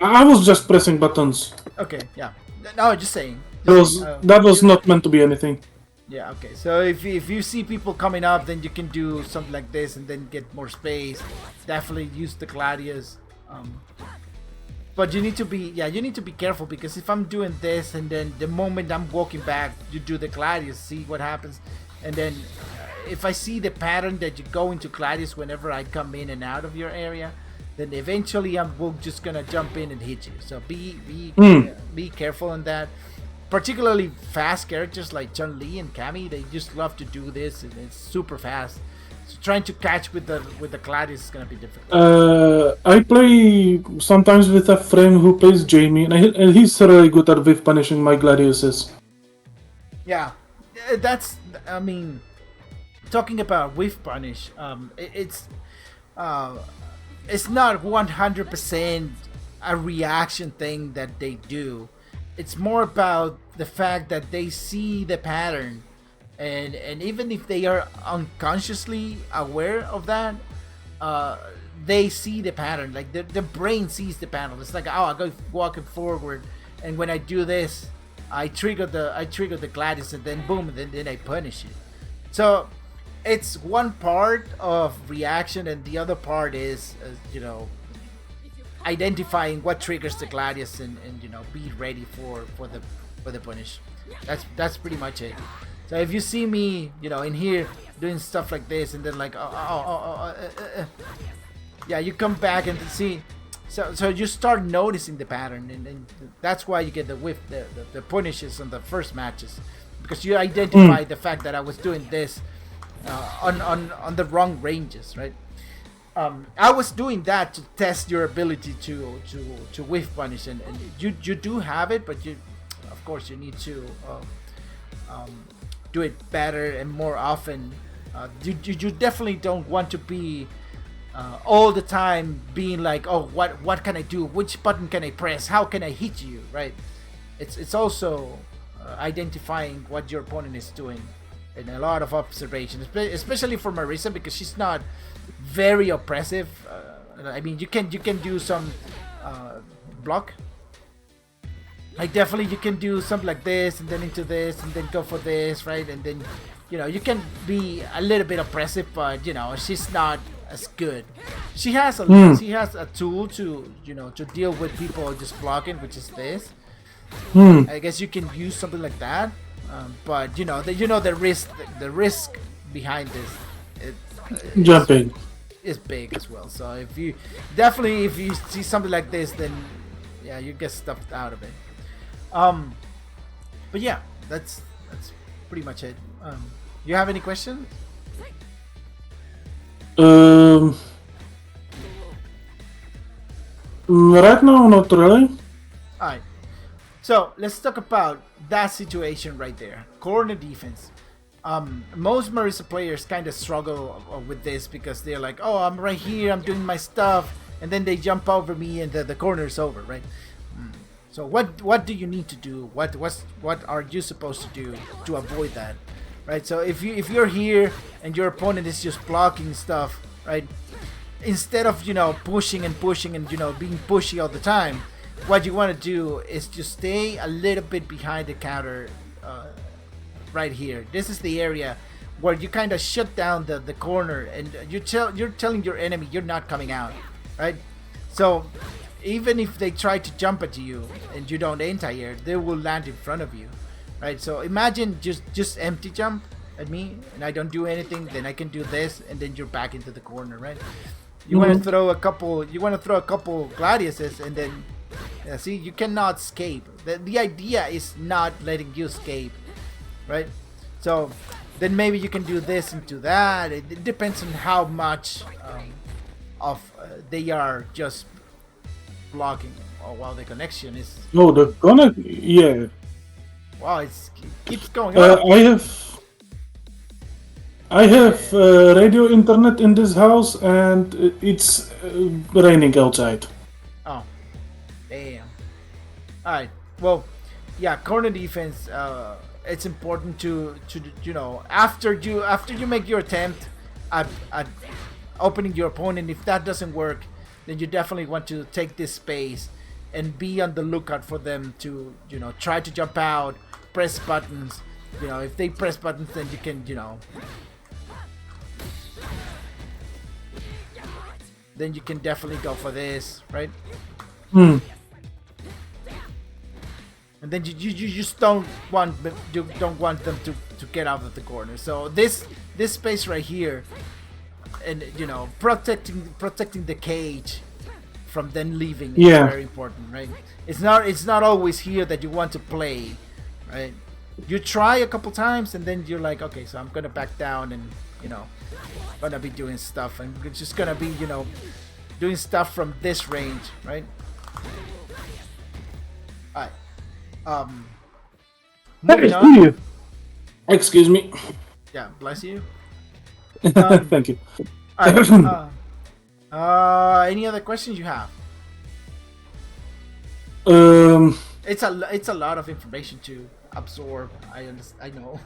I was just pressing buttons. Okay, yeah. No, just saying. That was not meant to be anything. Yeah, okay. So if you see people coming up, then you can do something like this and then get more space. Definitely use the Gladius. But you need to be careful, because if I'm doing this and then the moment I'm walking back, you do the Gladius, see what happens. And then if I see the pattern that you go into Gladius whenever I come in and out of your area, then eventually I'm just gonna jump in and hit you. So be careful on that. Particularly fast characters like Chun-Li and Cammy, they just love to do this, and it's super fast. So trying to catch with the Gladius is gonna be difficult. I play sometimes with a friend who plays Jamie, and he's really good at whiff punishing my Gladiuses. Yeah, that's, I mean, talking about whiff punish, it's not 100% a reaction thing that they do. It's more about the fact that they see the pattern, and even if they are unconsciously aware of that, they see the pattern. Like the brain sees the pattern. It's like, oh, I go walking forward, and when I do this, I trigger the Gladius, and then boom, and then I punish it. So it's one part of reaction, and the other part is identifying what triggers the Gladius, and be ready for the punish. That's pretty much it. So if you see me in here doing stuff like this, and then like yeah, you come back and see, so you start noticing the pattern, and that's why you get the whiff, the punishes on the first matches, because you identify the fact that I was doing this on the wrong ranges, right? I was doing that to test your ability to whiff punish, and you do have it, but of course you need to do it better and more often. You definitely don't want to be all the time being like, oh, what can I do? Which button can I press? How can I hit you? Right? It's also identifying what your opponent is doing, and a lot of observation, especially for Marisa, because she's not very oppressive. I mean, you can do some block. Like, definitely you can do something like this, and then into this, and then go for this, right? And then you can be a little bit oppressive, but she's not as good. She has a tool to to deal with people just blocking, which is this. I guess you can use something like that, but the risk behind this, jumping is big as well. So if you see something like this, then yeah, you get stuffed out of it. But yeah, that's pretty much it. You have any questions? Right now, not really. Alright. So let's talk about that situation right there. Corner defense. Most Marisa players kind of struggle with this, because they're like, oh, I'm right here, I'm doing my stuff, and then they jump over me and the corner's over, right? So what do you need to do? What are you supposed to do to avoid that, right? So if you're here and your opponent is just blocking stuff, right? Instead of pushing and being pushy all the time, what you want to do is just stay a little bit behind the counter, right here. This is the area where you kind of shut down the corner, and you're telling your enemy you're not coming out, right? So even if they try to jump at you and you don't anti-air, they will land in front of you, right? So imagine just empty jump at me and I don't do anything, then I can do this, and then you're back into the corner, right? You want to throw a couple gladiuses, and then see, you cannot escape. The idea is not letting you escape, right? So then maybe you can do this into that. It depends on how much they are just blocking, or while the connection is. No, the connect. Yeah. Wow, it keeps going up. I have radio internet in this house, and it's raining outside. Oh, damn. All right. Well, yeah, corner defense. It's important to after you make your attempt at opening your opponent. If that doesn't work, then you definitely want to take this space and be on the lookout for them to try to jump out, press buttons. If they press buttons, then you can then you can definitely go for this, right? And then you just don't want them to get out of the corner. So this space right here, and protecting the cage from then leaving is very important, right? It's not always here that you want to play, right? You try a couple times and then you're like, okay, so I'm gonna back down and gonna be doing stuff, and it's just gonna be doing stuff from this range, right? All right. Moving on. Excuse me. Yeah, bless you. Thank you. All right. Any other questions you have? It's a lot of information to absorb. I know.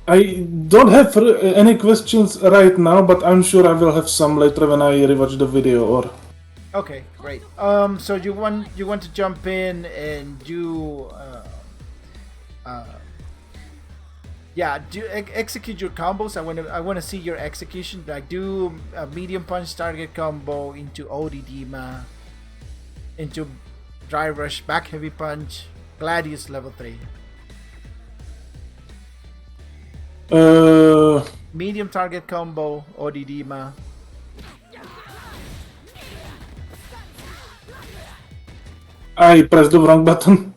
I don't have any questions right now, but I'm sure I will have some later when I rewatch the video. Or okay, great. So you want to jump in and do execute your combos. I want to see your execution. Like do a medium punch target combo into ODDima, into dry rush back heavy punch, Gladius level 3. Medium target combo, ODDima. I pressed the wrong button.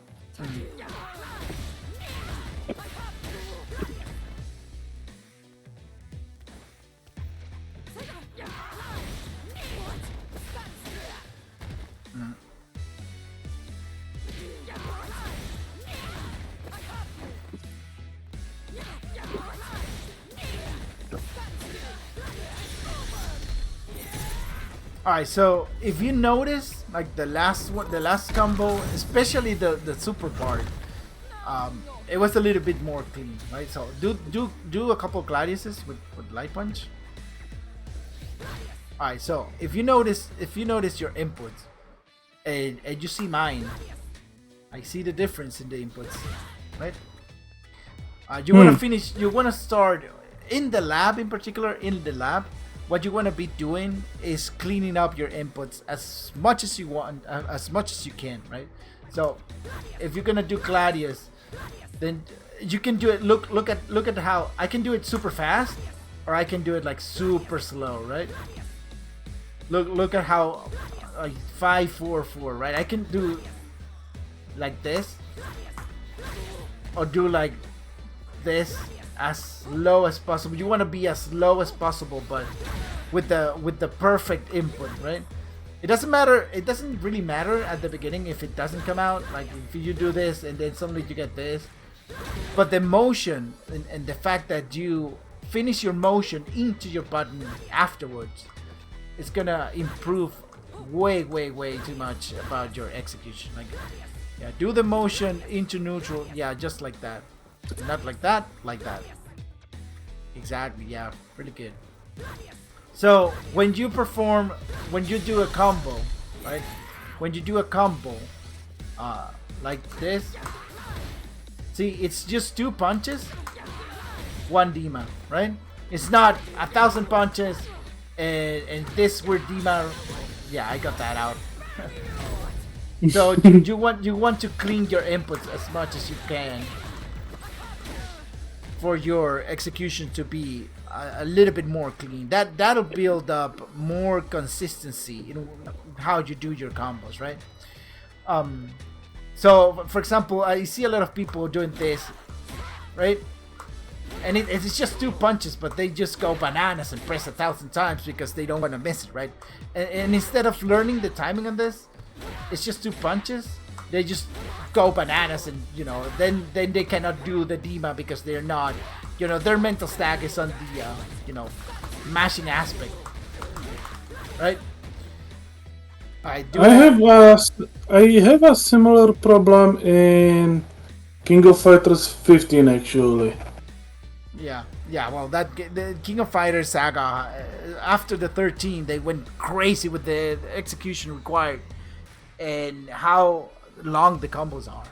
Alright, so if you notice, like the last combo, especially the super part, it was a little bit more clean, right? So do a couple gladiuses with light punch. Alright, so if you notice your inputs, and you see mine, I see the difference in the inputs, right? You want to finish. You want to start in the lab, in particular in the lab. What you want to be doing is cleaning up your inputs as much as you want, as much as you can, right? So if you're gonna do Gladius, then you can do it. Look at how I can do it super fast, or I can do it like super slow, right? Look at how 5-4-4, right? I can do like this, or do like this, as low as possible. You want to be as low as possible, but with the perfect input, right? It doesn't matter. It doesn't really matter at the beginning if it doesn't come out. Like if you do this and then suddenly you get this, but the motion and the fact that you finish your motion into your button afterwards, it's gonna improve way too much about your execution. Like, yeah, do the motion into neutral. Yeah, just like that. Not like that, like that. Exactly, yeah, pretty good. So when you do a combo, right? When you do a combo, like this, see, it's just 2 punches, one Dima, right? It's not 1,000 punches and this weird Dima. Yeah, I got that out. So you want to clean your inputs as much as you can for your execution to be a little bit more clean. That'll build up more consistency in how you do your combos, right? So for example, I see a lot of people doing this, right? And it's just 2 punches, but they just go bananas and press 1,000 times because they don't want to miss it, right? And instead of learning the timing on this, it's just 2 punches. They just go bananas, and then they cannot do the Dima because they're not, their mental stack is on the mashing aspect, right? I have a similar problem in King of Fighters 15 actually. Yeah. Well, the King of Fighters saga, after the 13, they went crazy with the execution required and how long the combos are.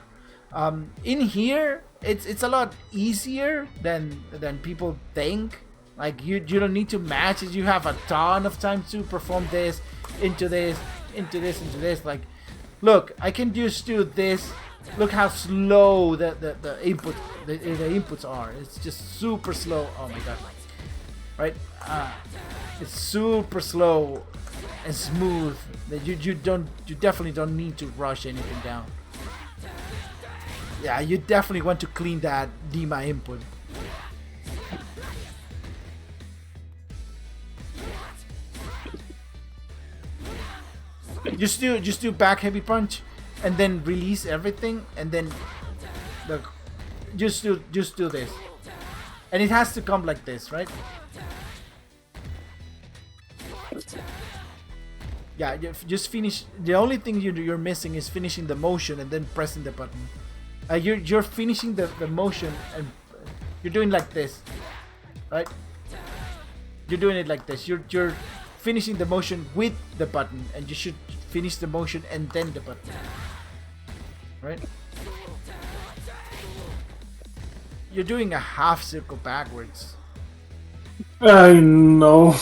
In here, it's a lot easier than people think. Like you don't need to match it. You have a ton of time to perform this into this. Like, look, I can just do this. Look how slow the inputs are. It's just super slow. Oh my god, right? It's super slow and smooth. That you definitely don't need to rush anything down. Yeah, you definitely want to clean that Dima input. Just do back heavy punch, and then release everything, and then just do this, and it has to come like this, right? Yeah, just finish. The only thing you're missing is finishing the motion and then pressing the button. You're finishing the motion and you're doing like this, right? You're doing it like this. You're finishing the motion with the button, and you should finish the motion and then the button, right? You're doing a half circle backwards. I know.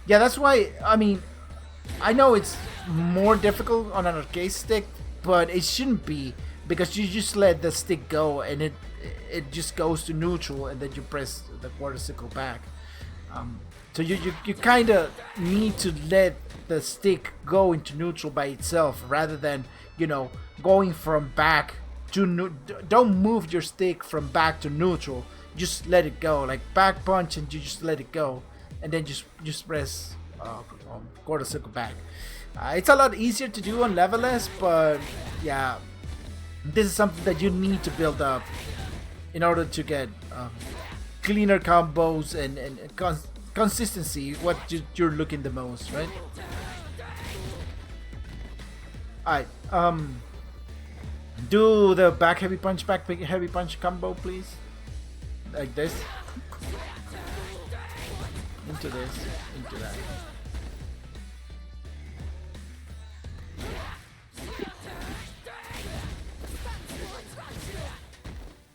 Yeah, that's why, I mean, I know it's more difficult on an arcade stick, but it shouldn't be, because you just let the stick go and it just goes to neutral, and then you press the quarter circle back. So you kind of need to let the stick go into neutral by itself, rather than, going from back to don't move your stick from back to neutral. Just let it go, like back punch, and you just let it go, and then just press quarter circle back. It's a lot easier to do on level S, but yeah, this is something that you need to build up in order to get cleaner combos and consistency, what you're looking the most, right? Alright, do the back heavy punch combo, please. Like this. Into this, into that.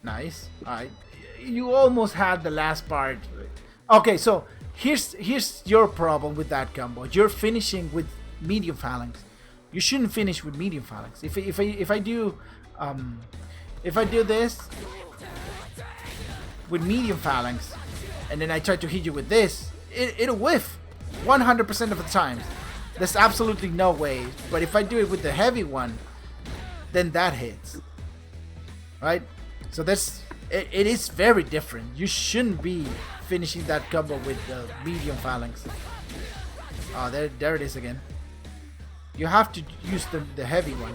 Nice. Alright. You almost had the last part. Okay, so here's your problem with that combo. You're finishing with medium phalanx. You shouldn't finish with medium phalanx. If I do this with medium phalanx, and then I try to hit you with this, it'll whiff 100% of the times. There's absolutely no way. But if I do it with the heavy one, then that hits, right? So it is very different. You shouldn't be finishing that combo with the medium phalanx. Oh, there it is again. You have to use the heavy one.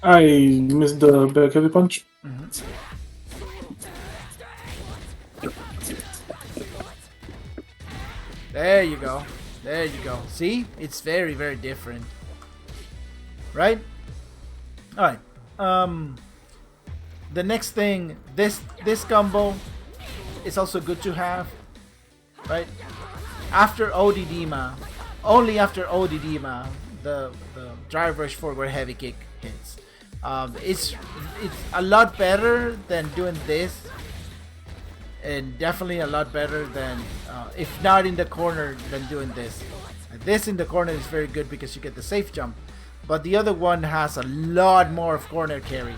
I missed the back heavy punch. There you go. There you go. See? It's very, very different. Right? Alright. The next thing, this combo is also good to have. Right? After ODDima, only after ODDima, the drive rush forward heavy kick hits. It's a lot better than doing this, and definitely a lot better than, if not in the corner, than doing this. This in the corner is very good because you get the safe jump, but the other one has a lot more of corner carry.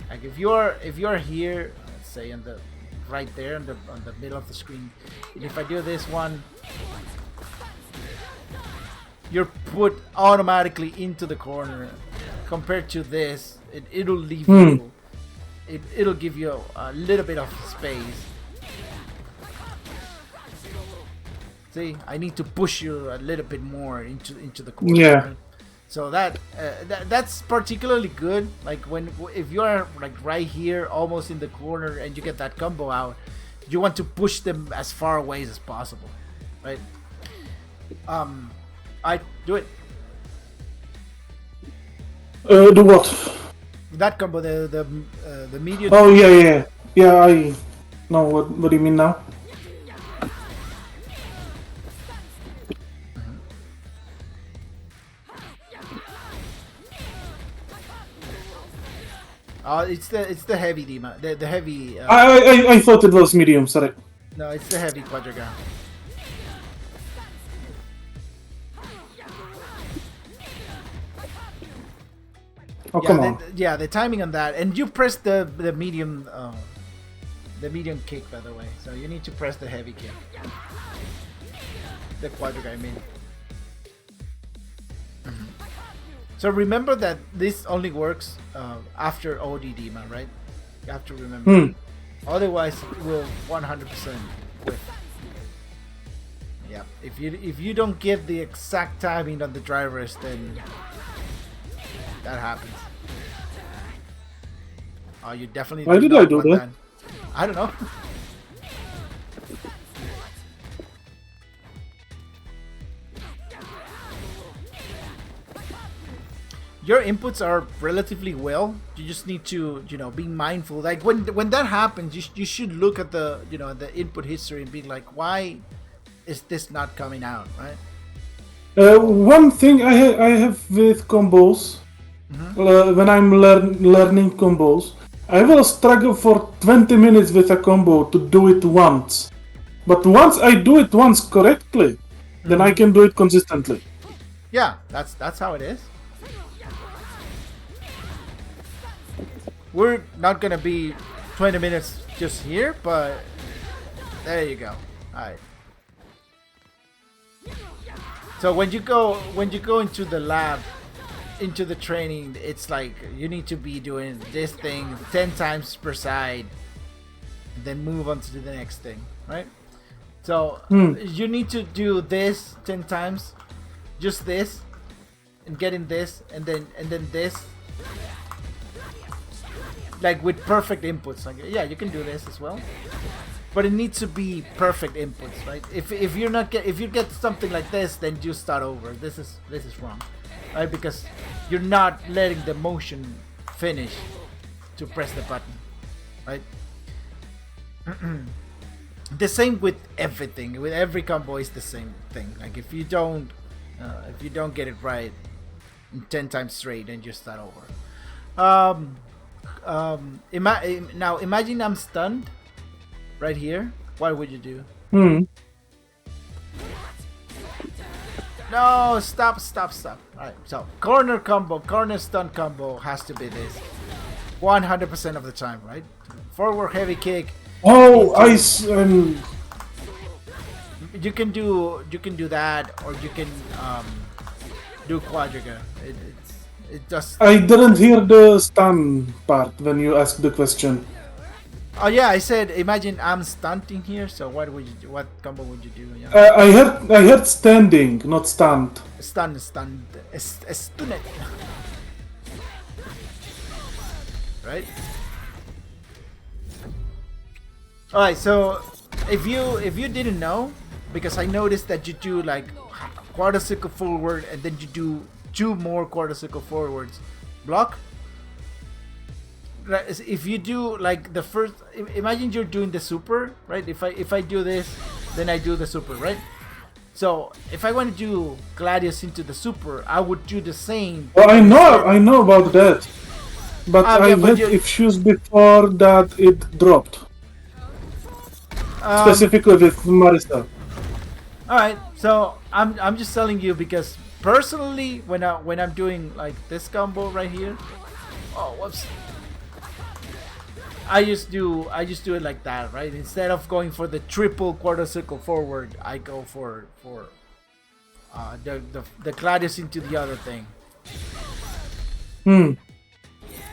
Like if you're here, let's say on the right there on the middle of the screen, and if I do this one, you're put automatically into the corner. Compared to this, it'll leave you. It'll give you a little bit of space. See, I need to push you a little bit more into the corner. Yeah. Right? So that's particularly good. Like if you are like right here, almost in the corner, and you get that combo out, you want to push them as far away as possible, right? I do it. Do what? That combo, the medium. Oh yeah. I know what do you mean now? It's the heavy Dima, the heavy. I thought it was medium. Sorry. No, it's the heavy Quadriga. Oh come on. The timing on that, and you press the medium kick, by the way. So you need to press the heavy kick. The Quadriga, I mean. So remember that this only works after OD Dima, right? You have to remember. Otherwise, it will 100% whiff. Yeah. If you don't get the exact timing on the drivers, then that happens. Oh, you definitely. Why did I do that? I don't know. Your inputs are relatively well. You just need to, be mindful. Like when that happens, you should look at the, the input history and be like, why is this not coming out, right? One thing I have with combos, when I'm learning combos, I will struggle for 20 minutes with a combo to do it once. But once I do it once correctly, then I can do it consistently. Yeah, that's how it is. We're not gonna be 20 minutes just here, but there you go. Alright. So when you go into the lab, into the training, it's like you need to be doing this thing 10 times per side, and then move on to the next thing, right? So you need to do this 10 times, just this, and getting this, and then this. Like with perfect inputs, like yeah, you can do this as well, but it needs to be perfect inputs, right? If you get something like this, then you start over. This is wrong, right? Because you're not letting the motion finish to press the button, right? The same with everything. With every combo, is the same thing. Like if you don't get it right 10 times straight, then you start over. Now imagine I'm stunned right here. What would you do? No, stop. Alright, so corner stun combo has to be this 100% of the time, right? Forward heavy kick. Oh, you can do that, or you can do Quadriga. It just. I didn't hear the stun part when you asked the question. Oh yeah, I said imagine I'm stunting here. So what combo would you do? Yeah. I heard standing, not stunned. Stunned. Right. All right. So if you didn't know, because I noticed that you do like quarter circle forward, and then you do 2 more quarter circle forwards block. If you do like the first, imagine you're doing the super, right? If I do this, then I do the super, right? So if I want to do Gladius into the super, I would do the same. Oh, I know about that. but Yeah, I've but had issues before that it dropped. Specifically with Marisa. All right, so I'm just telling you because personally, when I'm doing like this combo right here, oh whoops, I just do it like that, right? Instead of going for the triple quarter circle forward, I go for the Gladius into the other thing.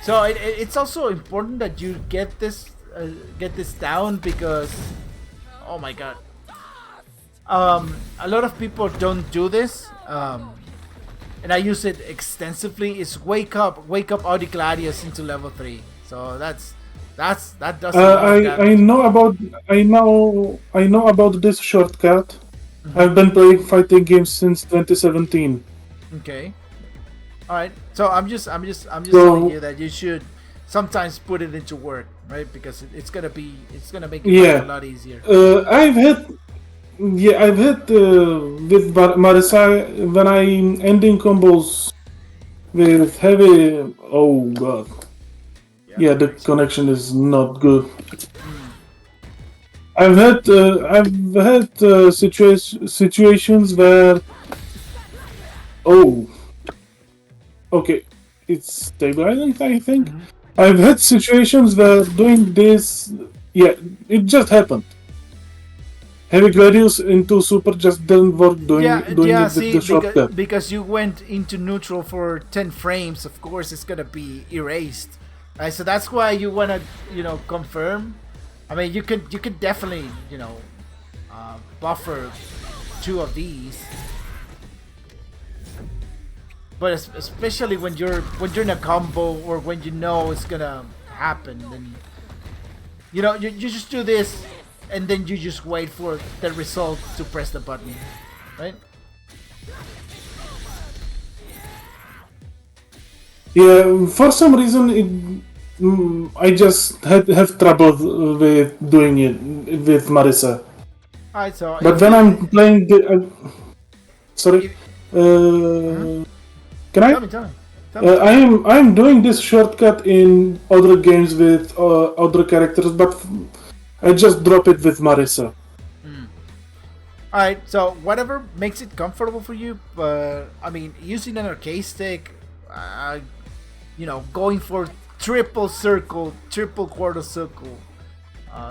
So it's also important that you get this down because, oh my god, a lot of people don't do this, and I use it extensively. Is wake up Audi Gladius into level 3. So that does a lot of damage. I know about this shortcut. I've been playing fighting games since 2017. Okay. All right. So I'm just So- telling you that you should sometimes put it into work, right? Because it's gonna make it Yeah. a lot easier. I've had with Marisa when I'm ending combos with heavy. Oh god. Yeah, the connection is not good. I've had situations where. Oh. Okay, it's stabilizing, I think. I've had situations where doing this. Yeah, it just happened. Heavy Gladius into Super just didn't work doing it with See, the shortcut. because you went into neutral for 10 frames, of course it's gonna be erased. Right, so that's why you wanna, confirm. I mean, you could definitely, buffer 2 of these. But especially when you're in a combo or when you know it's gonna happen, then you just do this, and then you just wait for the result to press the button, right? Yeah, for some reason I just have trouble with doing it with Marisa. Alright, so But when I'm playing the, sorry, can I? tell me. I'm doing this shortcut in other games with other characters, but I just drop it with Marisa. Alright, so whatever makes it comfortable for you, but I mean, using an arcade stick, going for triple quarter circle,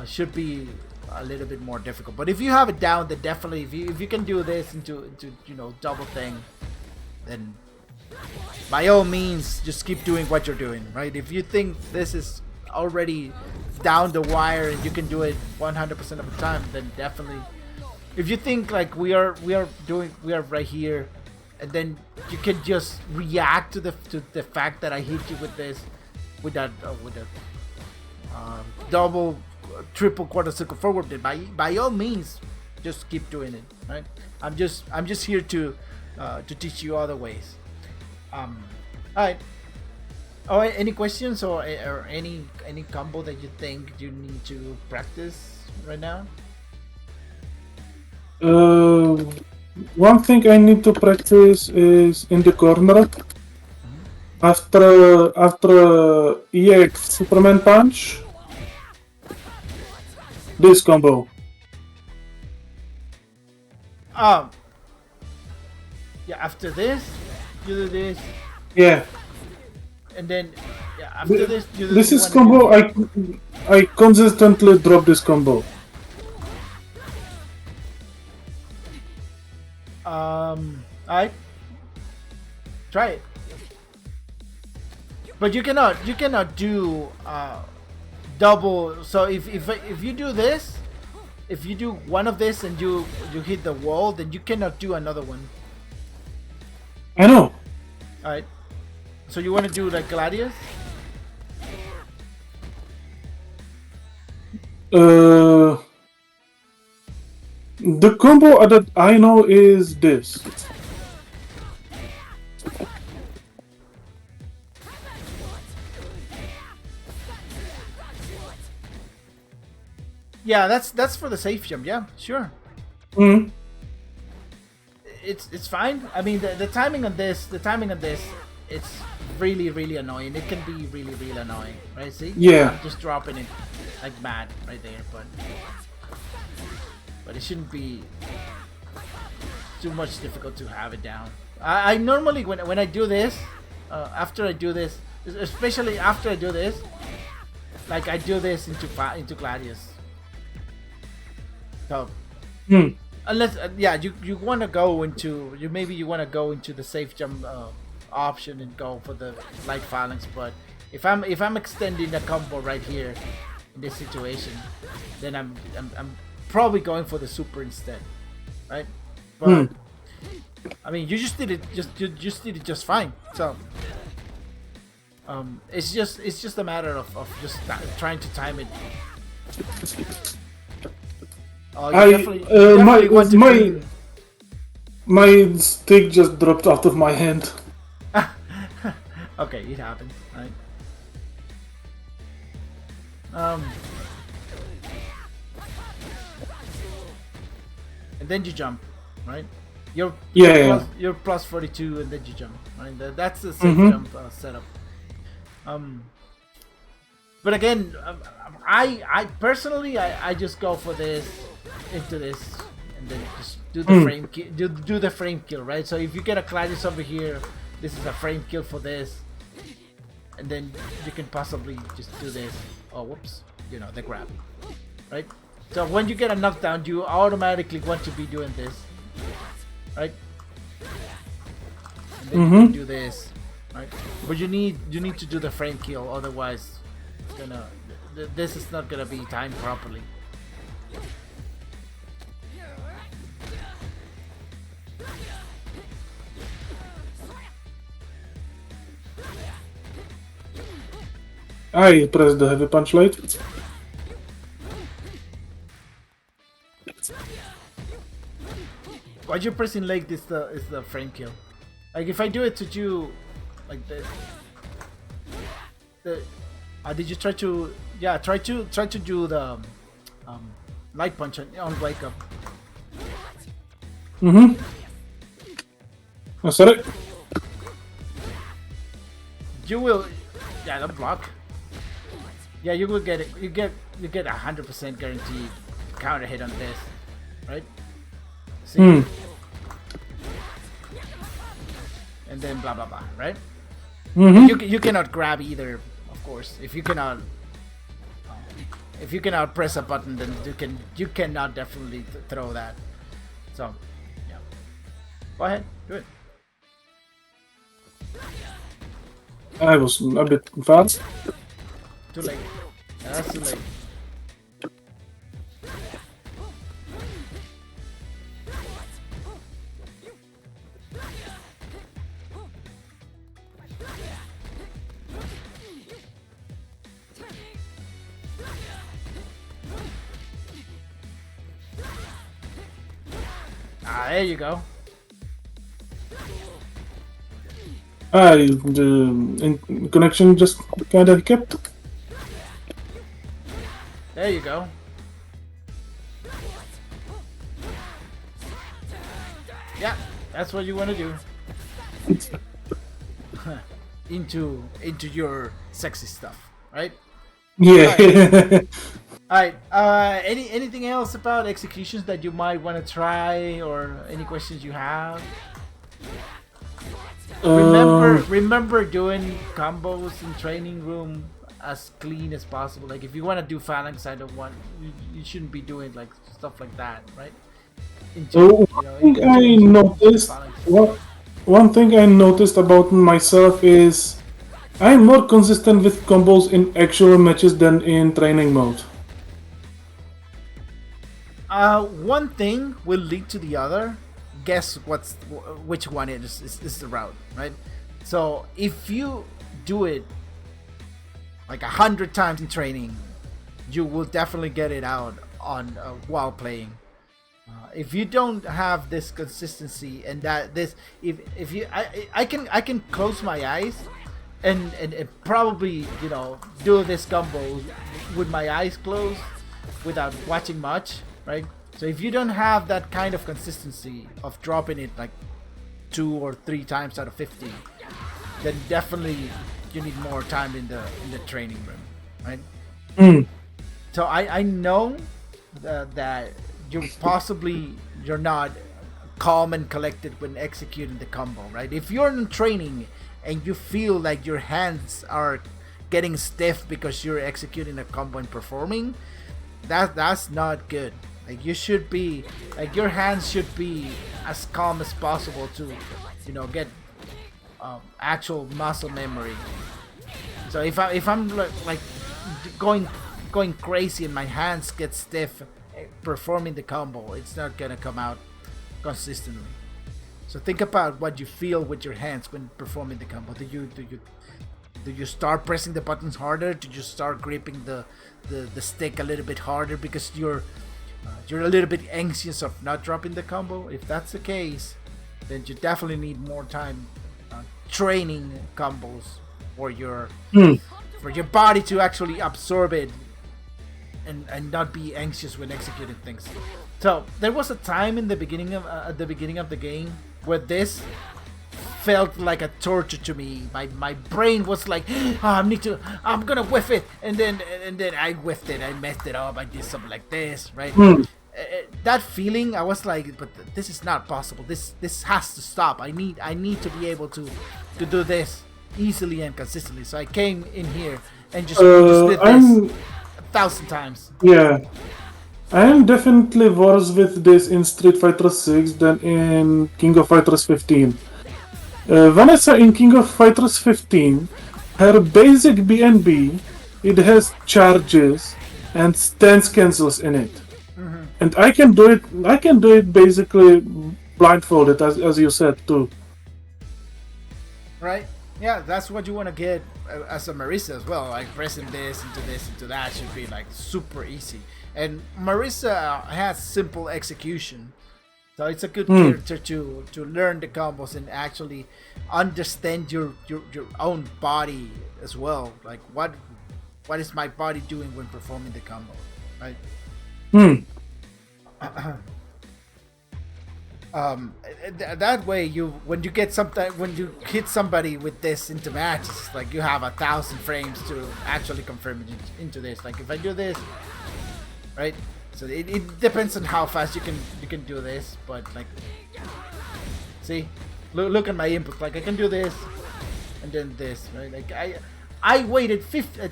should be a little bit more difficult. But if you have it down, then definitely, if you can do this into double thing, then by all means, just keep doing what you're doing, right? If you think this is already down the wire and you can do it 100% of the time, then definitely. If you think like we are right here, and then you can just react to the fact that I hit you with this, with that double, triple quarter circle forward, then by all means, just keep doing it, right? I'm just here to teach you other ways. All right. Oh, any questions or any combo that you think you need to practice right now? One thing I need to practice is in the corner. After EX Superman Punch, this combo. Yeah, after this, you do this. Yeah. And then, after this, you do this is one combo. again. I consistently drop this combo. Alright. Try it. But you cannot do double. So if you do this, if you do one of this and you hit the wall, then you cannot do another one. I know. Alright. So you want to do like Gladius? The combo that I know is this. Yeah, that's for the safe jump. Yeah, sure. Mm. It's fine. I mean, the timing on this, it's really, really annoying. It can be really, really annoying, right? See? Yeah. I'm just dropping it like mad right there, but it shouldn't be too much difficult to have it down. I normally when I do this, after I do this, especially after I do this, like I do this into Gladius. So unless you want to go into you want to go into the safe jump option and go for the light phalanx, but if I'm extending the combo right here in this situation, then I'm probably going for the super instead, right? But I mean, you just did it just fine. So it's just a matter of just trying to time it. Oh, you definitely want to clean. My stick just dropped out of my hand. Okay, it happens, right? And then you jump, right? You're plus 42, and then you jump, right? That's the safe jump setup. But again, I personally I just go for this into this, and then just do the frame do the frame kill, right? So if you get a Gladius over here, this is a frame kill for this, and then you can possibly just do this. Oh, whoops! You know, the grab, right? So when you get a knockdown, you automatically want to be doing this, right? And then you can do this, right? But you need to do the frame kill, otherwise, it's gonna this is not gonna be timed properly. I press the heavy punch light. Why you're pressing like this is the frame kill. Like if I do it to you like this, did you try to try to do the light punch on wake up? That's it. You will the block. Yeah, you will get it. You get 100% guaranteed counter hit on this, right? See? And then blah blah blah, right? You cannot grab either, of course. If you cannot press a button, then you cannot definitely throw that. So yeah, go ahead, do it. I was a bit fast. Too late. That's too late. There you go. The connection just kind of kept. There you go. Yeah, that's what you want to do. into your sexy stuff, right? Yeah. Alright, anything else about executions that you might want to try, or any questions you have? Remember doing combos in training room as clean as possible. Like if you want to do phalanx, you shouldn't be doing like stuff like that, right? One thing I noticed about myself is I'm more consistent with combos in actual matches than in training mode. One thing will lead to the other. Guess which one is the route, right? So if you do it like 100 times in training, you will definitely get it out on while playing. If you don't have this consistency and if you I can close my eyes and probably do this combo with my eyes closed without watching much, right? So if you don't have that kind of consistency of dropping it like 2 or 3 times out of 50, then definitely you need more time in the training room, right? Mm. So I know that you're not calm and collected when executing the combo, right? If you're in training and you feel like your hands are getting stiff because you're executing a combo and performing, that's not good. Like you should be, like your hands should be as calm as possible to, get actual muscle memory. So if I'm like going crazy and my hands get stiff performing the combo, it's not gonna come out consistently. So think about what you feel with your hands when performing the combo. Do you start pressing the buttons harder? Do you start gripping the stick a little bit harder because you're a little bit anxious of not dropping the combo? If that's the case, then you definitely need more time training combos for your body to actually absorb it and not be anxious when executing things. So there was a time in the beginning of at the beginning of the game where this felt like a torture to me. My brain was like, I'm gonna whiff it, and then I whiffed it, I messed it up, I did something like this, right? That feeling, I was like, but this is not possible. This has to stop. I need to be able to do this easily and consistently. So I came in here and just did this 1,000 times. Yeah. I am definitely worse with this in Street Fighter 6 than in King of Fighters 15. Vanessa in King of Fighters 15, her basic BNB, it has charges and stance cancels in it. And I can do it basically blindfolded, as you said too. Right? Yeah, that's what you want to get as a Marisa as well. Like pressing this into that should be like super easy. And Marisa has simple execution, so it's a good character to learn the combos and actually understand your own body as well. Like what is my body doing when performing the combo, right? That way when you hit somebody with this into matches, like you have 1,000 frames to actually confirm it into this. Like if I do this, right? So it depends on how fast you can do this, but like, see, look at my input. Like I can do this, and then this, right? Like I waited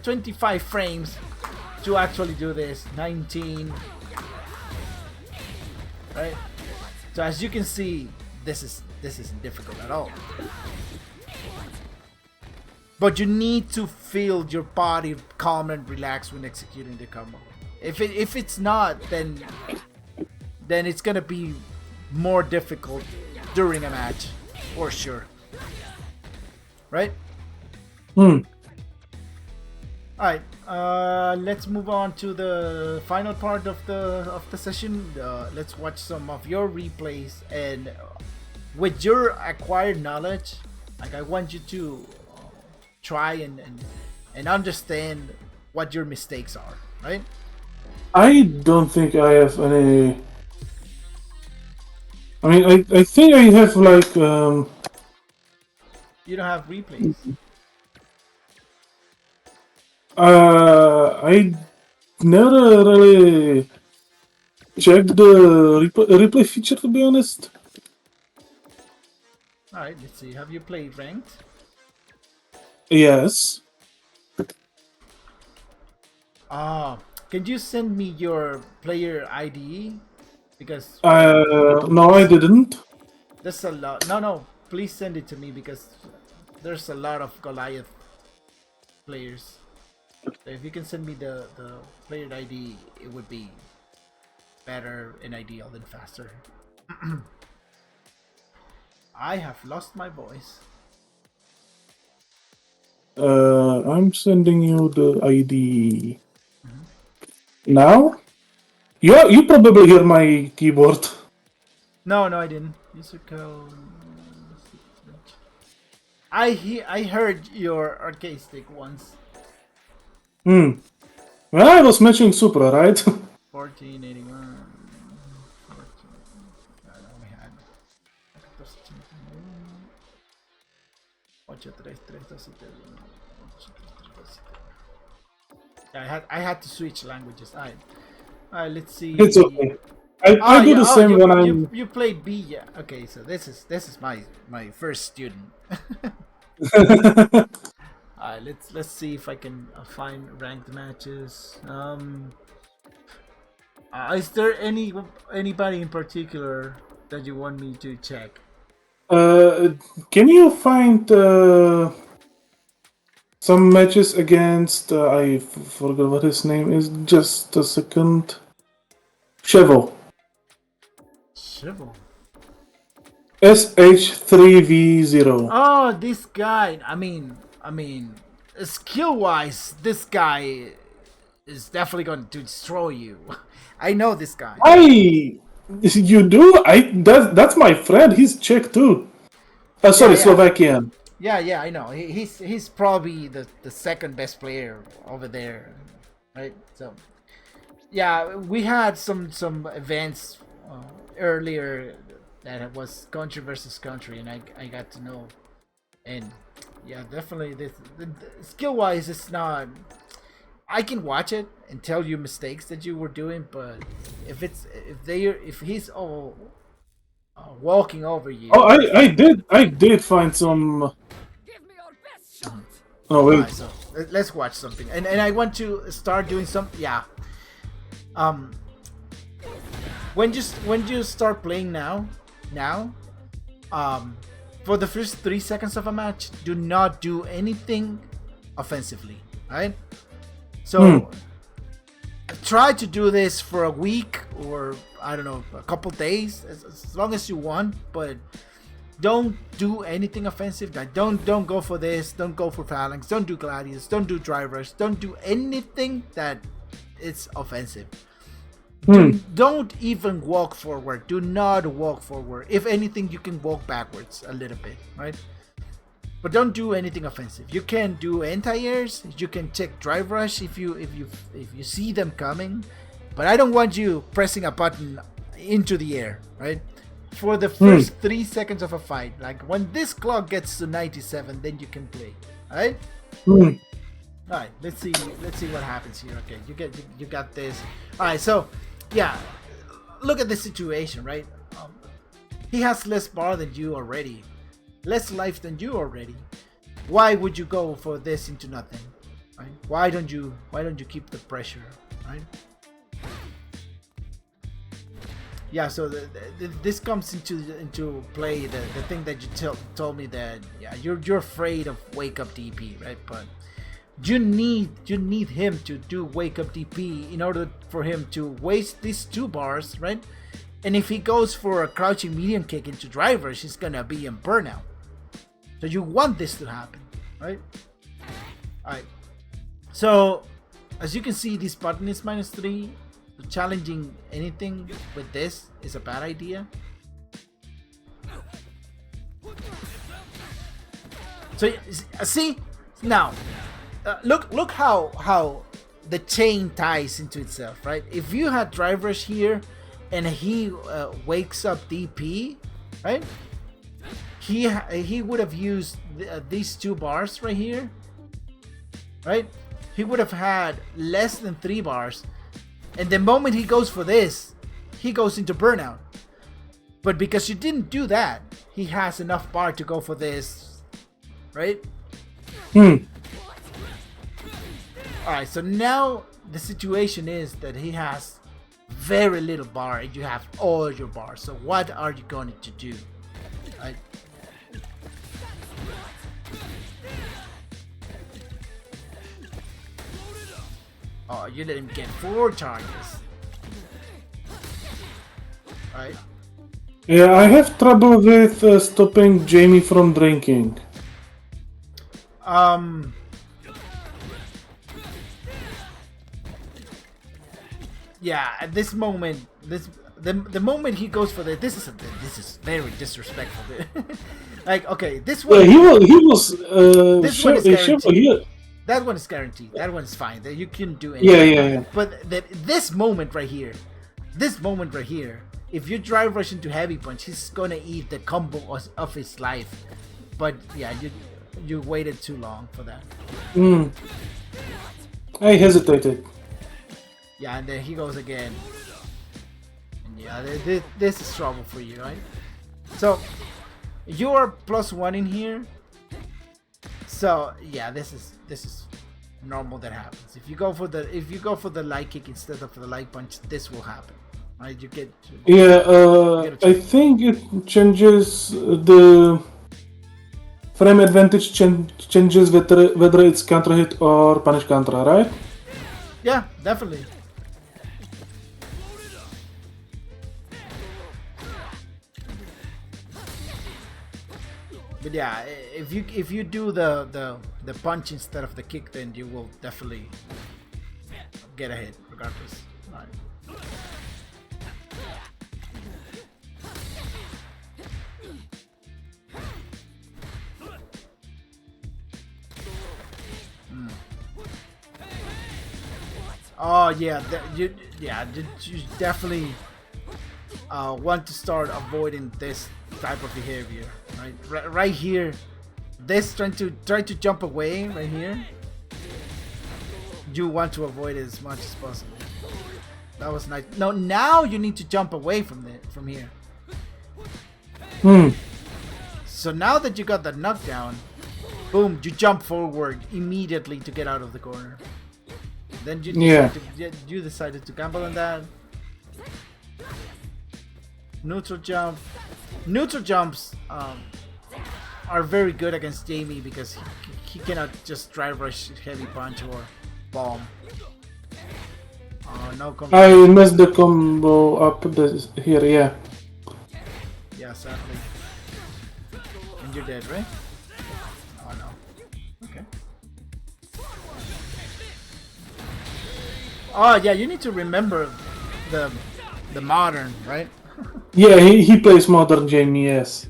25 frames to actually do this. 19, right? So as you can see, this isn't difficult at all. But you need to feel your body calm and relaxed when executing the combo. If it's not, then it's gonna be more difficult during a match, for sure. Right? Alright, let's move on to the final part of the session. Let's watch some of your replays, and with your acquired knowledge, like I want you to try and understand what your mistakes are, right? I don't think I have any. I mean, I think I have like. You don't have replays. I never really checked the replay feature, to be honest. Alright, let's see. Have you played ranked? Yes. Can you send me your player ID? Because No, I didn't. there's a lot. No, please send it to me because there's a lot of Goliath players. So if you can send me the player ID, it would be better and ideal and faster. I have lost my voice. I'm sending you the ID now. You probably hear my keyboard. No, I didn't. Musical. I heard your arcade stick once. Well, I was mentioning Supra, right? 1481. 14. I only had 8, 3, 3, 2, 7. I had to switch languages. Alright, let's see. It's okay. I do the same when I'm. You played B, yeah. Okay, so this is my first student. Alright, let's see if I can find ranked matches. Is there anybody in particular that you want me to check? Can you find some matches against? I forgot what his name is. Just a second. Cheval. Shivel. SH3V0. Oh, this guy. I mean, skill-wise, this guy is definitely going to destroy you. I know this guy. You do? That's my friend. He's Czech too. Sorry, Yeah. Slovakian. Yeah, I know. He's probably the second best player over there, right? So, yeah, we had some events earlier that was country versus country, and I got to know, and yeah, definitely the skill wise, it's not. I can watch it and tell you mistakes that you were doing, but if he's all walking over you. Oh, I did find some. Oh wait. Alright, so let's watch something, and I want to start doing some. Yeah. When you start playing now, for the first 3 seconds of a match, do not do anything offensively, right? So try to do this for a week or I don't know, a couple days, as long as you want, but don't do anything offensive. Like don't go for this, don't go for phalanx, don't do gladius, don't do drivers, don't do anything that is offensive. Don't even walk forward. Do not walk forward. If anything, you can walk backwards a little bit, right? But don't do anything offensive. You can do anti-airs. You can check drive rush if you see them coming. But I don't want you pressing a button into the air, right? For the first 3 seconds of a fight, like when this clock gets to 97, then you can play, alright? Alright, let's see what happens here. Okay, you got this. Alright, so yeah, look at the situation, right? He has less bar than you already, less life than you already. Why would you go for this into nothing, right? Why don't you keep the pressure, right? Yeah, so this comes into play the thing that you told me that yeah you're afraid of wake up DP, right? But you need him to do wake up DP in order for him to waste these 2 bars, right? And if he goes for a crouching medium kick into drivers, he's gonna be in burnout. So you want this to happen, right? Alright. So as you can see, this button is -3. So challenging anything with this is a bad idea. So see now, look how the chain ties into itself, right? If you had drivers here and he wakes up DP, right? He would have used these 2 bars right here, right? He would have had less than 3 bars, and the moment he goes for this, he goes into burnout. But because you didn't do that, he has enough bar to go for this, right? Alright, so now the situation is that he has very little bar and you have all your bars. So what are you going to do? Right? Oh, you let him get 4 charges. Alright. Yeah, I have trouble with stopping Jamie from drinking. Yeah, at this moment, the moment he goes for this is very disrespectful. Like, okay, this one. Yeah, he was. This one is guaranteed. That one is guaranteed. That one is fine. That you can do anything. Yeah. But this moment right here, if you drive rush into heavy punch, he's gonna eat the combo of his life. But yeah, you waited too long for that. I hesitated. Yeah, and then he goes again. And yeah, this is trouble for you, right? So you're +1 in here. So yeah, this is normal that happens. If you go for the light kick instead of the light punch, this will happen. Right? You get I think it changes the frame advantage changes whether it's counter hit or punish counter, right? yeah, definitely. But yeah, if you do the punch instead of the kick, then you will definitely get a hit regardless. Right. Oh yeah, you definitely want to start avoiding this type of behavior, right? Right here, this try to jump away right here. You want to avoid it as much as possible. That was nice. No, now you need to jump away from here. So now that you got the knockdown, boom, you jump forward immediately to get out of the corner. Then you decided to gamble on that. Neutral jump. Neutral jumps are very good against Jamie because he cannot just drive rush, heavy punch, or bomb. No combo. I messed the combo up here, yeah. Yeah, sadly. And you're dead, right? Oh no. Okay. Oh yeah, you need to remember the modern, right? Yeah, he plays modern Jamie, yes.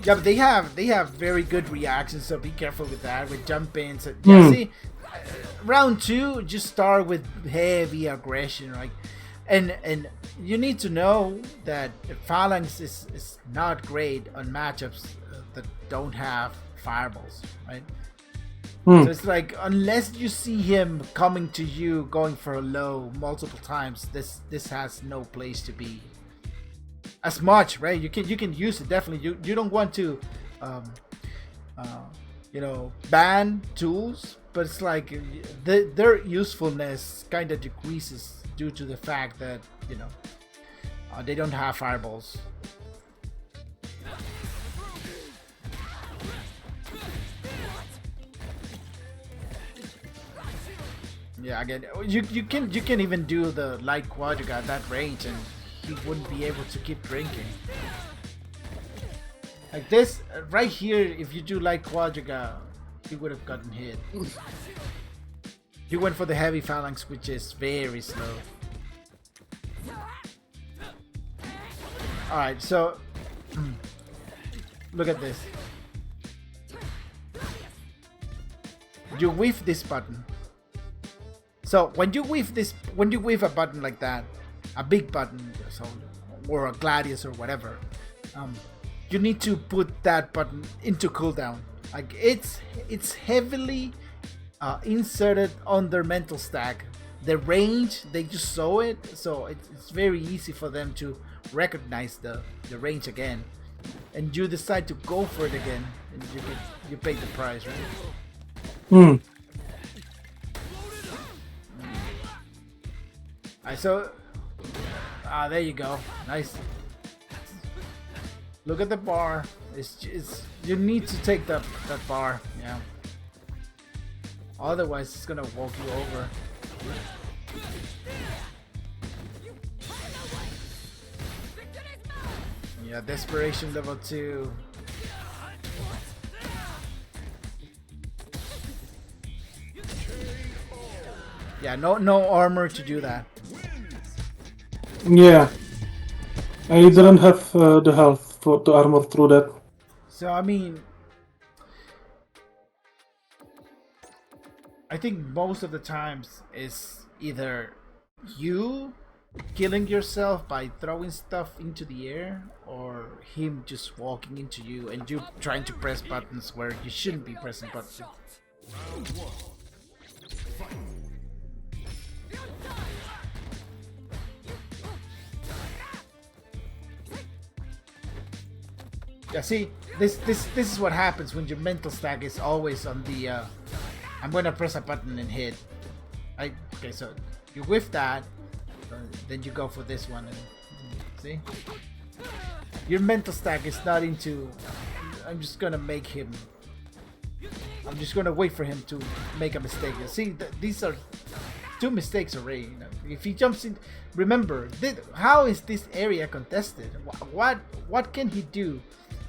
Yeah, but they have very good reactions, so be careful with that. With jump ins, yeah. See, round 2, just start with heavy aggression, right? And you need to know that Phalanx is not great on matchups that don't have fireballs, right? So it's like, unless you see him coming to you, going for a low multiple times, this has no place to be. As much, right? You can use it definitely. You don't want to, ban tools, but it's like their usefulness kind of decreases due to the fact that they don't have fireballs. Yeah, again, you can even do the light quadriga at that range, and he wouldn't be able to keep drinking. Like this right here, if you do light quadriga, he would have gotten hit. You went for the heavy phalanx, which is very slow. All right, so look at this. You whiff this button. So when you whiff a button like that, a big button, or a Gladius or whatever, you need to put that button into cooldown. Like it's heavily inserted on their mental stack. The range, they just saw it, so it's very easy for them to recognize the range again, and you decide to go for it again, and you pay the price, right? Alright, so there you go. Nice. Look at the bar. It's you need to take that bar, yeah. Otherwise, it's gonna walk you over. Yeah, desperation level 2. Yeah, no armor to do that. Yeah, I didn't have the health to armor through that. So I mean, I think most of the times is either you killing yourself by throwing stuff into the air, or him just walking into you and you trying to press buttons where you shouldn't be pressing buttons. Yeah, see, this is what happens when your mental stack is always on the I'm gonna press a button and hit. Okay, so you whiff that, then you go for this one, and see, your mental stack is not into. I'm just gonna wait for him to make a mistake. See, these are two mistakes already. You know? If he jumps in, remember, how is this area contested? What can he do?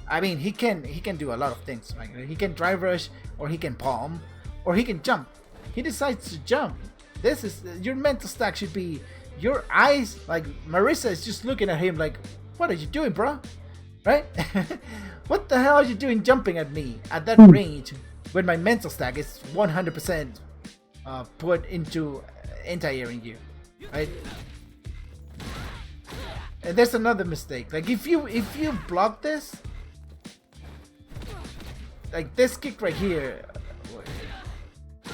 I mean, he can do a lot of things. Right? He can drive rush, or he can palm, or he can jump. He decides to jump. This is your mental stack should be your eyes. Like Marisa is just looking at him like, "What are you doing, bro? Right? What the hell are you doing jumping at me at that range when my mental stack is 100% put into anti-airing you, right?" And there's another mistake. Like if you block this. Like this kick right here,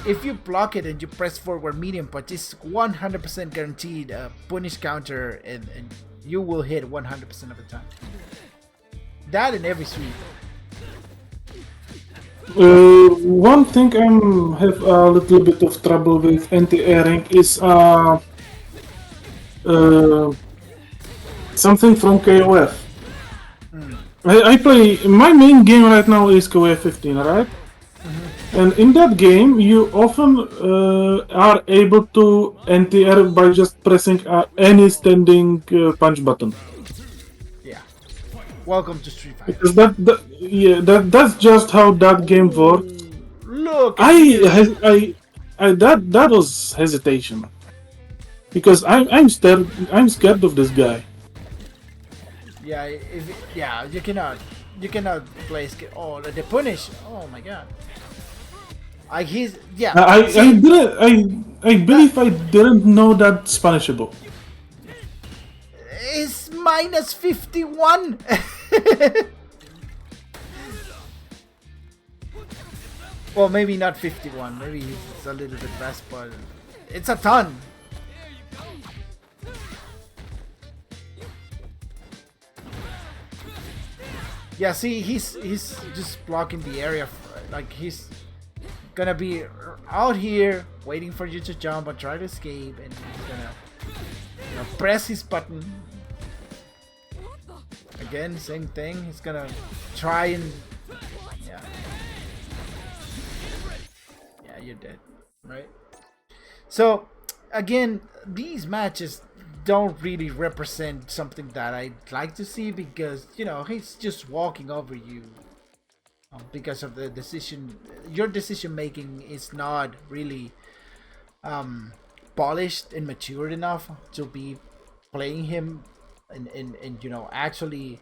if you block it and you press forward medium punch, it's 100% guaranteed punish counter, and you will hit 100% of the time. That in every sweep. One thing I have a little bit of trouble with anti-airing is something from KOF. I play, my main game right now is KOF 15, right? And in that game, you often are able to anti-air by just pressing any standing punch button. Yeah. Welcome to Street Fighter. Because that's just how that game works. Look. That was hesitation. Because I'm scared of this guy. Yeah, you cannot play oh, the punish. Oh my god. I believe I didn't know that's punishable. It's minus 51. Well, maybe not 51. Maybe he's a little bit less, but it's a ton. Yeah, see, he's just blocking the area. Like he's gonna be out here waiting for you to jump and try to escape, and he's gonna press his button. Again, same thing. He's gonna try and yeah, you're dead, right? So again, these matches don't really represent something that I'd like to see, because he's just walking over you because of the decision. Your decision making is not really polished and matured enough to be playing him and actually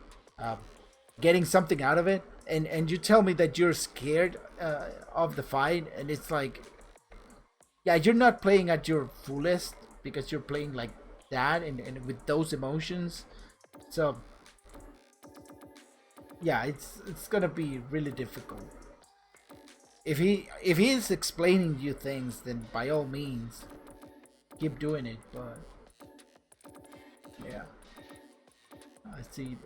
getting something out of it. And you tell me that you're scared of the fight, and it's like, yeah, you're not playing at your fullest because you're playing like that and with those emotions. So yeah, it's gonna be really difficult. If he is explaining you things, then by all means keep doing it, but yeah.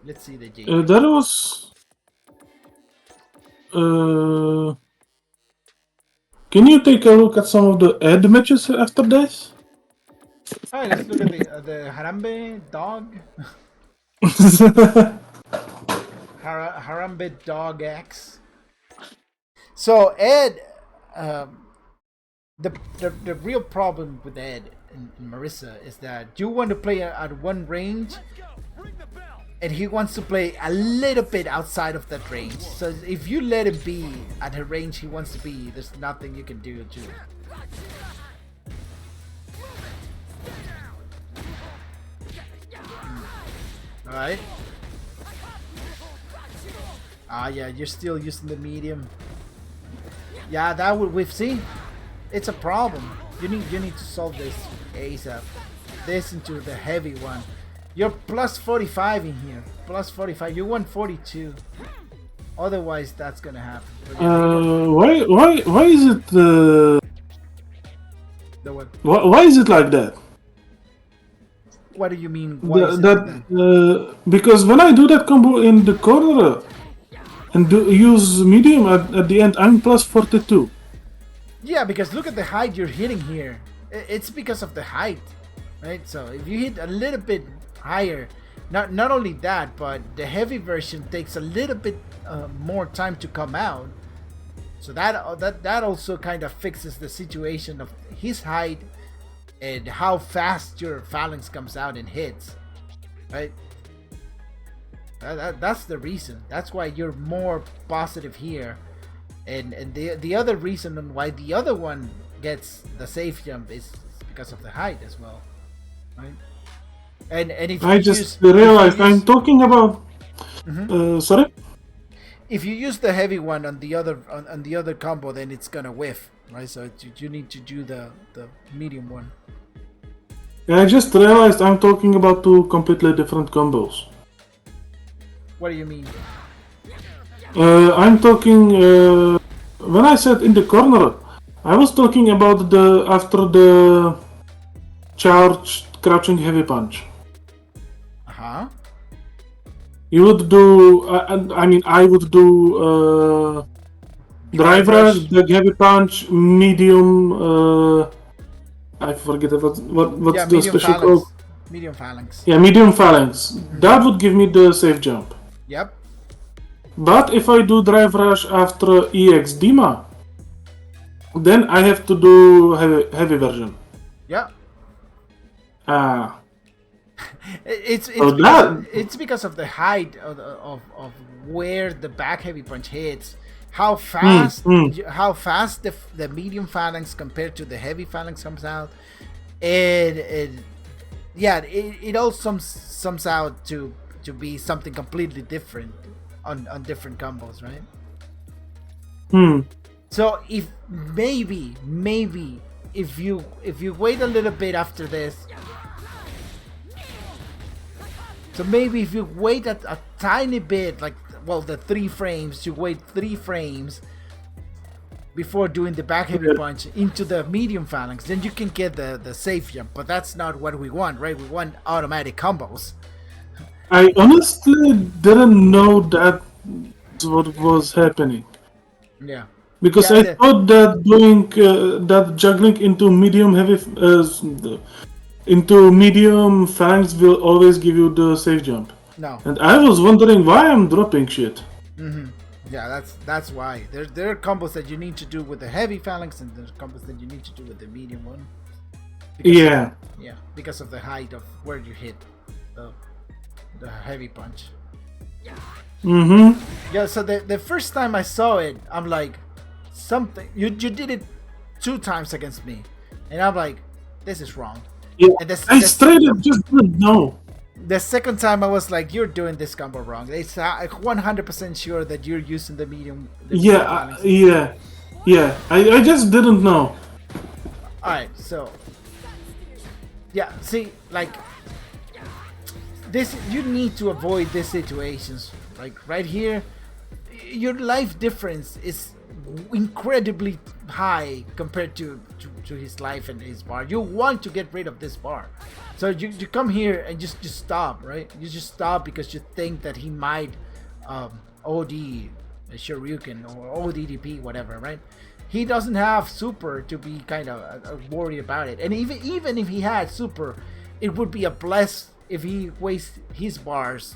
Let's see the game. That was can you take a look at some of the ad matches after this? Alright, let's look at the Harambe dog. Harambe dog X. So Ed, the real problem with Ed and Marisa is that you want to play at one range, and he wants to play a little bit outside of that range. So if you let him be at the range he wants to be, there's nothing you can do to it. Alright. Yeah, you're still using the medium. Yeah, that would, we've seen. It's a problem. You need to solve this ASAP. this into the heavy one. You're plus 45 in here. Plus 45. You want 42. Otherwise, that's gonna happen. Why is it The what? why is it like that? What do you mean? Why is it like that? Because when I do that combo in the corner and use medium at the end, I'm plus 42. Yeah, because look at the height you're hitting here. It's because of the height, right? So if you hit a little bit higher, not only that, but the heavy version takes a little bit more time to come out. So that also kind of fixes the situation of his height and how fast your phalanx comes out and hits, right? That's the reason. That's why you're more positive here, and the other reason on why the other one gets the safe jump is because of the height as well, right? And if I just realized I'm talking about. Sorry. If you use the heavy one on the other combo, then it's gonna whiff, right? So you need to do the medium one. I just realized I'm talking about two completely different combos. What do you mean? I'm talking when I said in the corner, I was talking about the after the charge crouching heavy punch. Uh-huh. You would do, I would do drive rush, the heavy punch, medium. I forget what's the special phalanx. called. Medium phalanx. Yeah, medium phalanx. That would give me the safe jump. Yep. But if I do drive rush after EX Dima, then I have to do heavy version. Yeah. It's because of the height of where the back heavy punch hits, how fast the medium phalanx compared to the heavy phalanx comes out, and it all sums out to be something completely different on different combos, right? So if maybe if you wait a little bit after this. So maybe if you wait a tiny bit, like, well, the 3 frames, you wait 3 frames before doing the back heavy punch into the medium phalanx, then you can get the safe jump. But that's not what we want, right? We want automatic combos. I honestly didn't know that what was happening. Yeah. Because I thought that doing that juggling into medium phalanx will always give you the safe jump. No. And I was wondering why I'm dropping shit. Yeah, that's why. There are combos that you need to do with the heavy phalanx, and there's combos that you need to do with the medium one. Because of the height of where you hit the heavy punch. Yeah, so the first time I saw it, I'm like, something you did it 2 times against me, and I'm like, this is wrong. Yeah, I straight up just didn't know. The second time I was like, you're doing this combo wrong. It's 100% sure that you're using the medium. I just didn't know. Alright, so yeah, see, like this, you need to avoid these situations. Like right here, your life difference is incredibly high compared to his life and his bar. You want to get rid of this bar, so you come here and just stop, right? You just stop because you think that he might OD a Shoryuken or ODDP, whatever, right? He doesn't have super to be kind of worried about it, and even if he had super, it would be a bless if he wastes his bars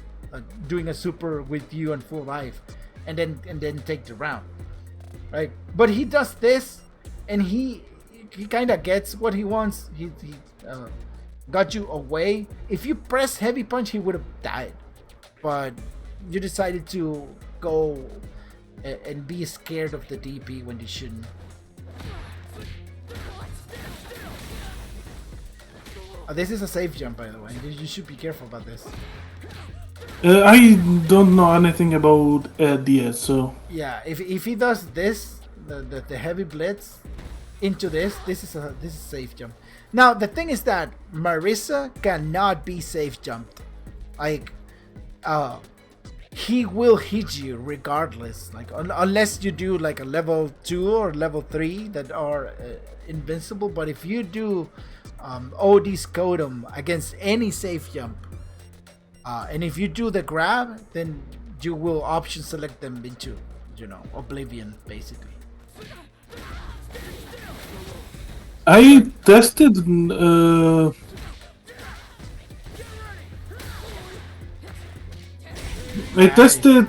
doing a super with you on full life, and then take the round. Right, but he does this, and he kind of gets what he wants. He got you away. If you press heavy punch, he would have died, but you decided to go and be scared of the DP when you shouldn't. This is a safe jump, by the way. You should be careful about this. I don't know anything about DS, so yeah. If he does this, the heavy blitz into this is a safe jump. Now the thing is that Marisa cannot be safe jumped. Like, he will hit you regardless. Like unless you do like a level 2 or level 3 that are invincible. But if you do OD Scotum against any safe jump, and if you do the grab, then you will option select them into, oblivion basically. I tested. I tested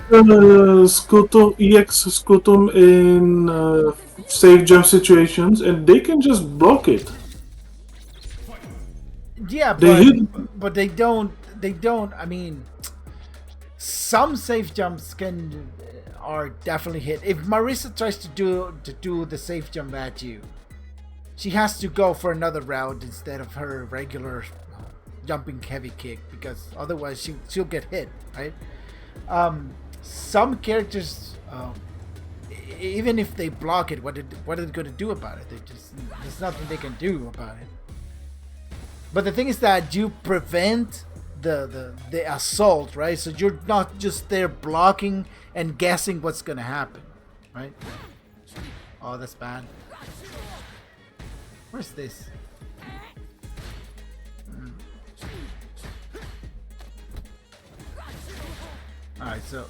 Scutum, EX Scutum in safe jump situations, and they can just block it. Yeah, They but they don't. They don't. I mean, some safe jumps are definitely hit. If Marisa tries to do the safe jump at you, she has to go for another route instead of her regular jumping heavy kick, because otherwise she'll get hit, right? Some characters, even if they block it, what are they going to do about it? There's nothing they can do about it. But the thing is that you prevent the assault, right? So you're not just there blocking and guessing what's going to happen, right? Oh, that's bad. Where's this? Alright, so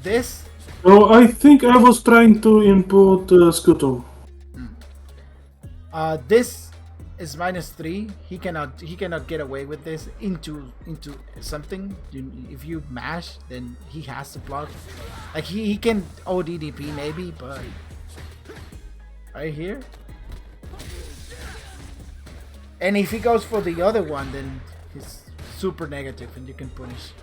this. Oh, I think I was trying to input Scutum. This is -3. He cannot get away with this into something. If you mash, then he has to block. Like he can ODDP maybe, but right here. And if he goes for the other one, then he's super negative and you can punish.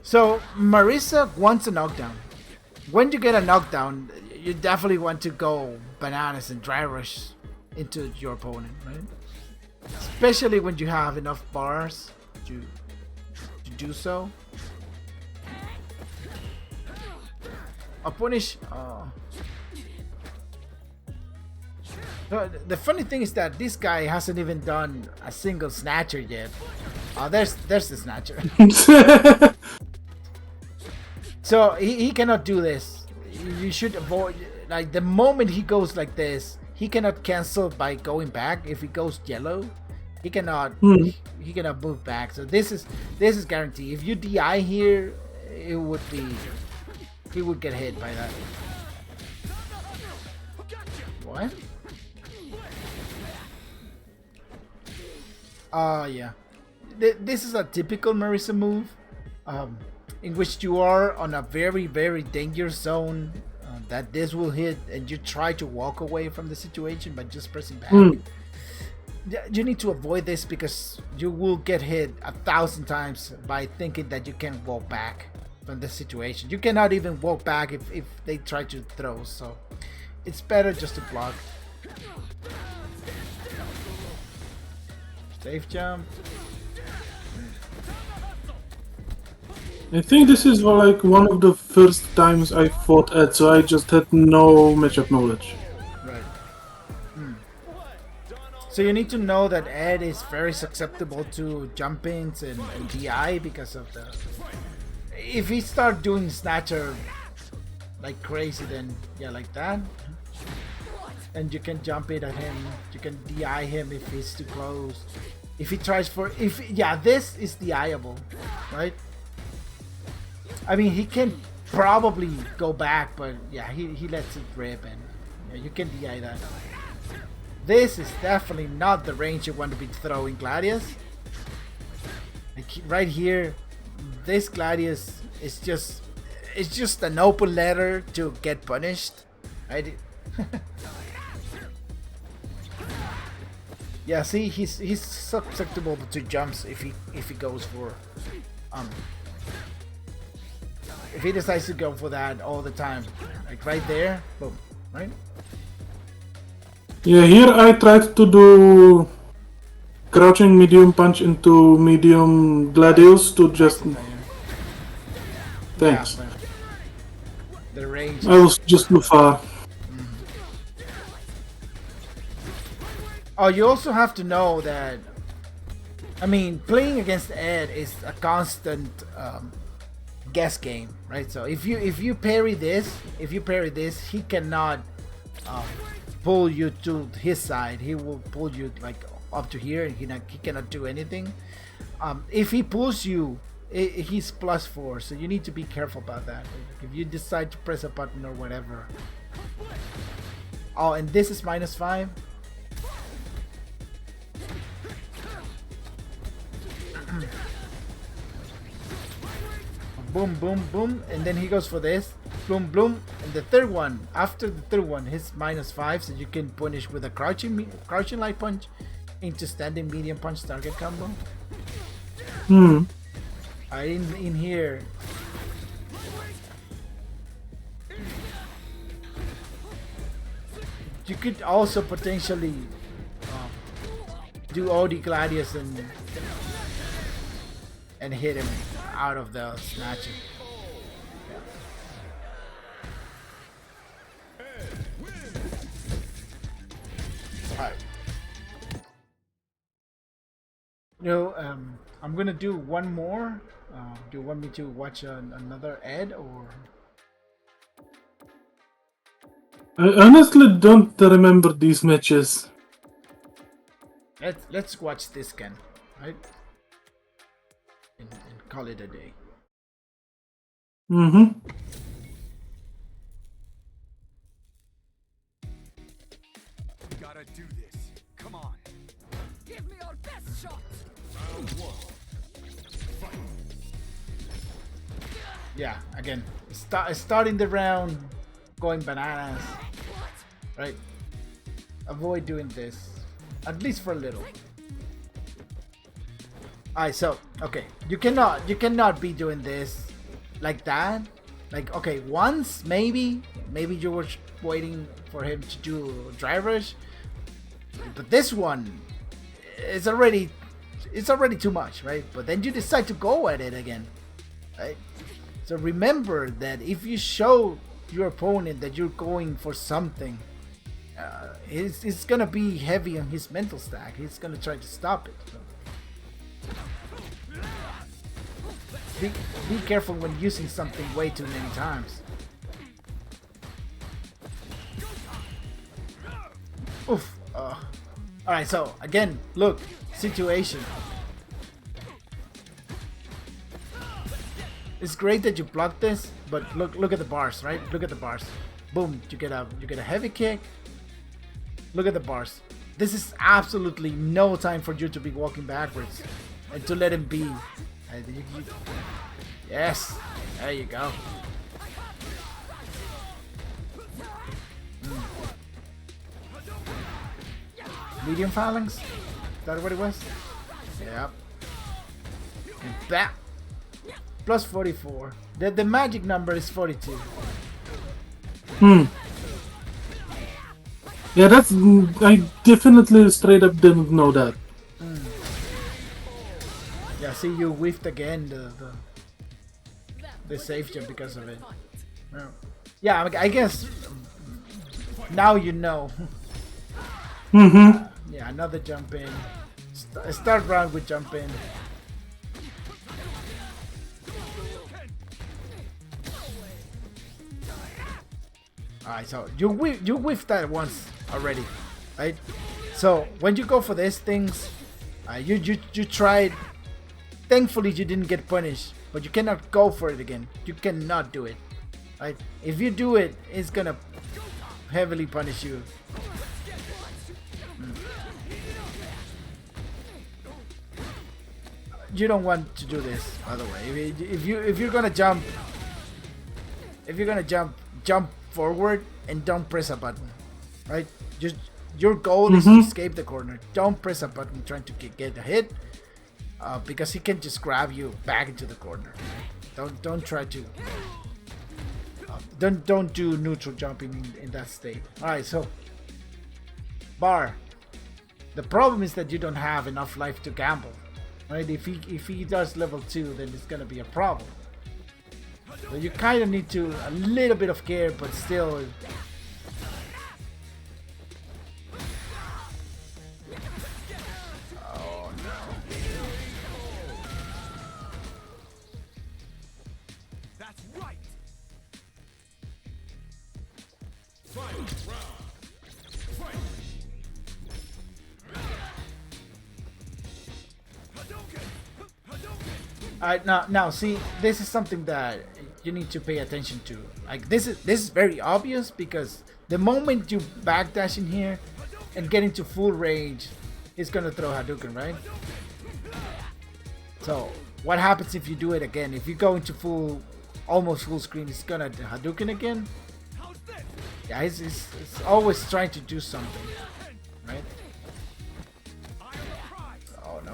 So Marisa wants a knockdown. When you get a knockdown, you definitely want to go bananas and dry rush into your opponent, right? Especially when you have enough bars to do so. A punish. The funny thing is that this guy hasn't even done a single snatcher yet. There's the snatcher. So he cannot do this. You should avoid, like, the moment he goes like this, he cannot cancel by going back. If he goes yellow, he cannot he cannot move back. So this is guaranteed. If you DI here, he would get hit by that. What? Yeah. This is a typical Marisa move. In which you are on a very, very dangerous zone that this will hit, and you try to walk away from the situation by just pressing back. You need to avoid this because you will get hit 1,000 times by thinking that you can walk back from the situation. You cannot even walk back if they try to throw, so it's better just to block. Safe jump. I think this is like one of the first times I fought Ed, so I just had no matchup knowledge. Right. So you need to know that Ed is very susceptible to jumpings and DI because of the. If he start doing snatcher like crazy, then yeah, like that, and you can jump it at him. You can DI him if he's too close. If he tries for this is DIable, right? I mean, he can probably go back, but yeah, he lets it rip, and yeah, you can DI that. This is definitely not the range you want to be throwing Gladius. Like right here, this Gladius is just an open letter to get punished, right? Yeah, see, he's susceptible to jumps if he goes for if he decides to go for that all the time, like right there, boom, right? Yeah, here I tried to do crouching medium punch into medium Gladius to just Thanks. Yeah, the range. I was just too far. Oh, you also have to know that. I mean, playing against Ed is a constant guess game, right? So if you parry this, he cannot pull you to his side. He will pull you like up to here, and he cannot do anything. If he pulls you, he's +4, so you need to be careful about that. If you decide to press a button or whatever. Oh, and this is -5. Boom, boom, boom, and then he goes for this. Boom, boom, and the third one. After the third one, his -5, so you can punish with a crouching light punch into standing medium punch target combo. In here. You could also potentially do OD Gladius and hit him out of the snatching. Alright. I'm gonna do one more. Do you want me to watch another Ed or? I honestly don't remember these matches. Let's watch this again, right? And call it a day. Mm-hmm. You gotta do this. Come on. Give me your best shot. Round 1. Fight. Yeah, again, starting the round going bananas, right? Avoid doing this, at least for a little. Alright, so okay, you cannot be doing this like that. Like, okay, once maybe you were waiting for him to do dry rush, but this one it's already too much, right? But then you decide to go at it again, right? So remember that if you show your opponent that you're going for something, it's gonna be heavy on his mental stack. He's gonna try to stop it. So. Be careful when using something way too many times. Oof. Alright, so again, look, situation. It's great that you block this, but look at the bars, right? Look at the bars. Boom, you get a heavy kick. Look at the bars. This is absolutely no time for you to be walking backwards and to let him be. Yes, there you go. Medium phalanx? Is that what it was? Yep. And that plus 44. The magic number is 42. Yeah, that's... I definitely straight up didn't know that. Yeah, see, you whiffed again the safe jump because of it. Yeah, I guess now you know. Yeah, another jump in. Start round with jump in. Alright, so you whiffed that once already, right? So when you go for these things, you tried. Thankfully, you didn't get punished, but you cannot go for it again. You cannot do it, right? If you do it, it's gonna heavily punish you. You don't want to do this, by the way. If you're gonna jump, jump forward and don't press a button, right? Just your goal is to escape the corner. Don't press a button trying to get a hit, because he can just grab you back into the corner. Don't try to. Don't do neutral jumping in that state. All right, so bar. The problem is that you don't have enough life to gamble, right? If he does level 2, then it's gonna be a problem. So you kind of need to a little bit of care, but still. Oh no! That's right. Final round. Fight. Hadouken! Hadouken! Alright, now see, this is something that you need to pay attention to. Like this is very obvious because the moment you backdash in here and get into full rage, it's gonna throw Hadouken, right? So what happens if you do it again? If you go into almost full screen, it's gonna Hadouken again. Yeah, it's always trying to do something, right? Oh no.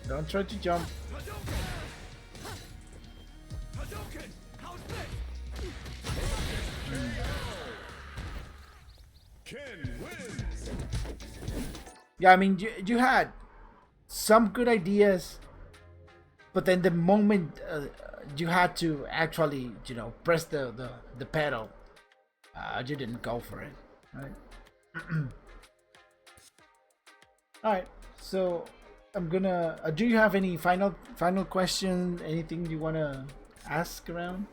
Don't try to jump. Yeah, I mean, you had some good ideas, but then the moment you had to actually, press the pedal, you didn't go for it, right? All right, so I'm gonna. Do you have any final question? Anything you wanna ask around?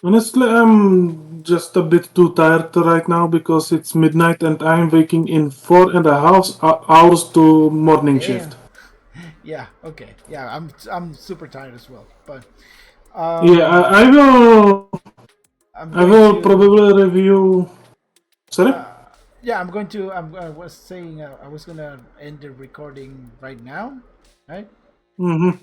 Honestly, I'm just a bit too tired right now because it's midnight and I'm waking in 4.5 hours to morning shift. Yeah. Okay. Yeah. I'm super tired as well. But Yeah, I will. I'm I going will to, probably review. Sorry. Yeah, I'm going to. I was saying I was gonna end the recording right now, right? Mm-hmm.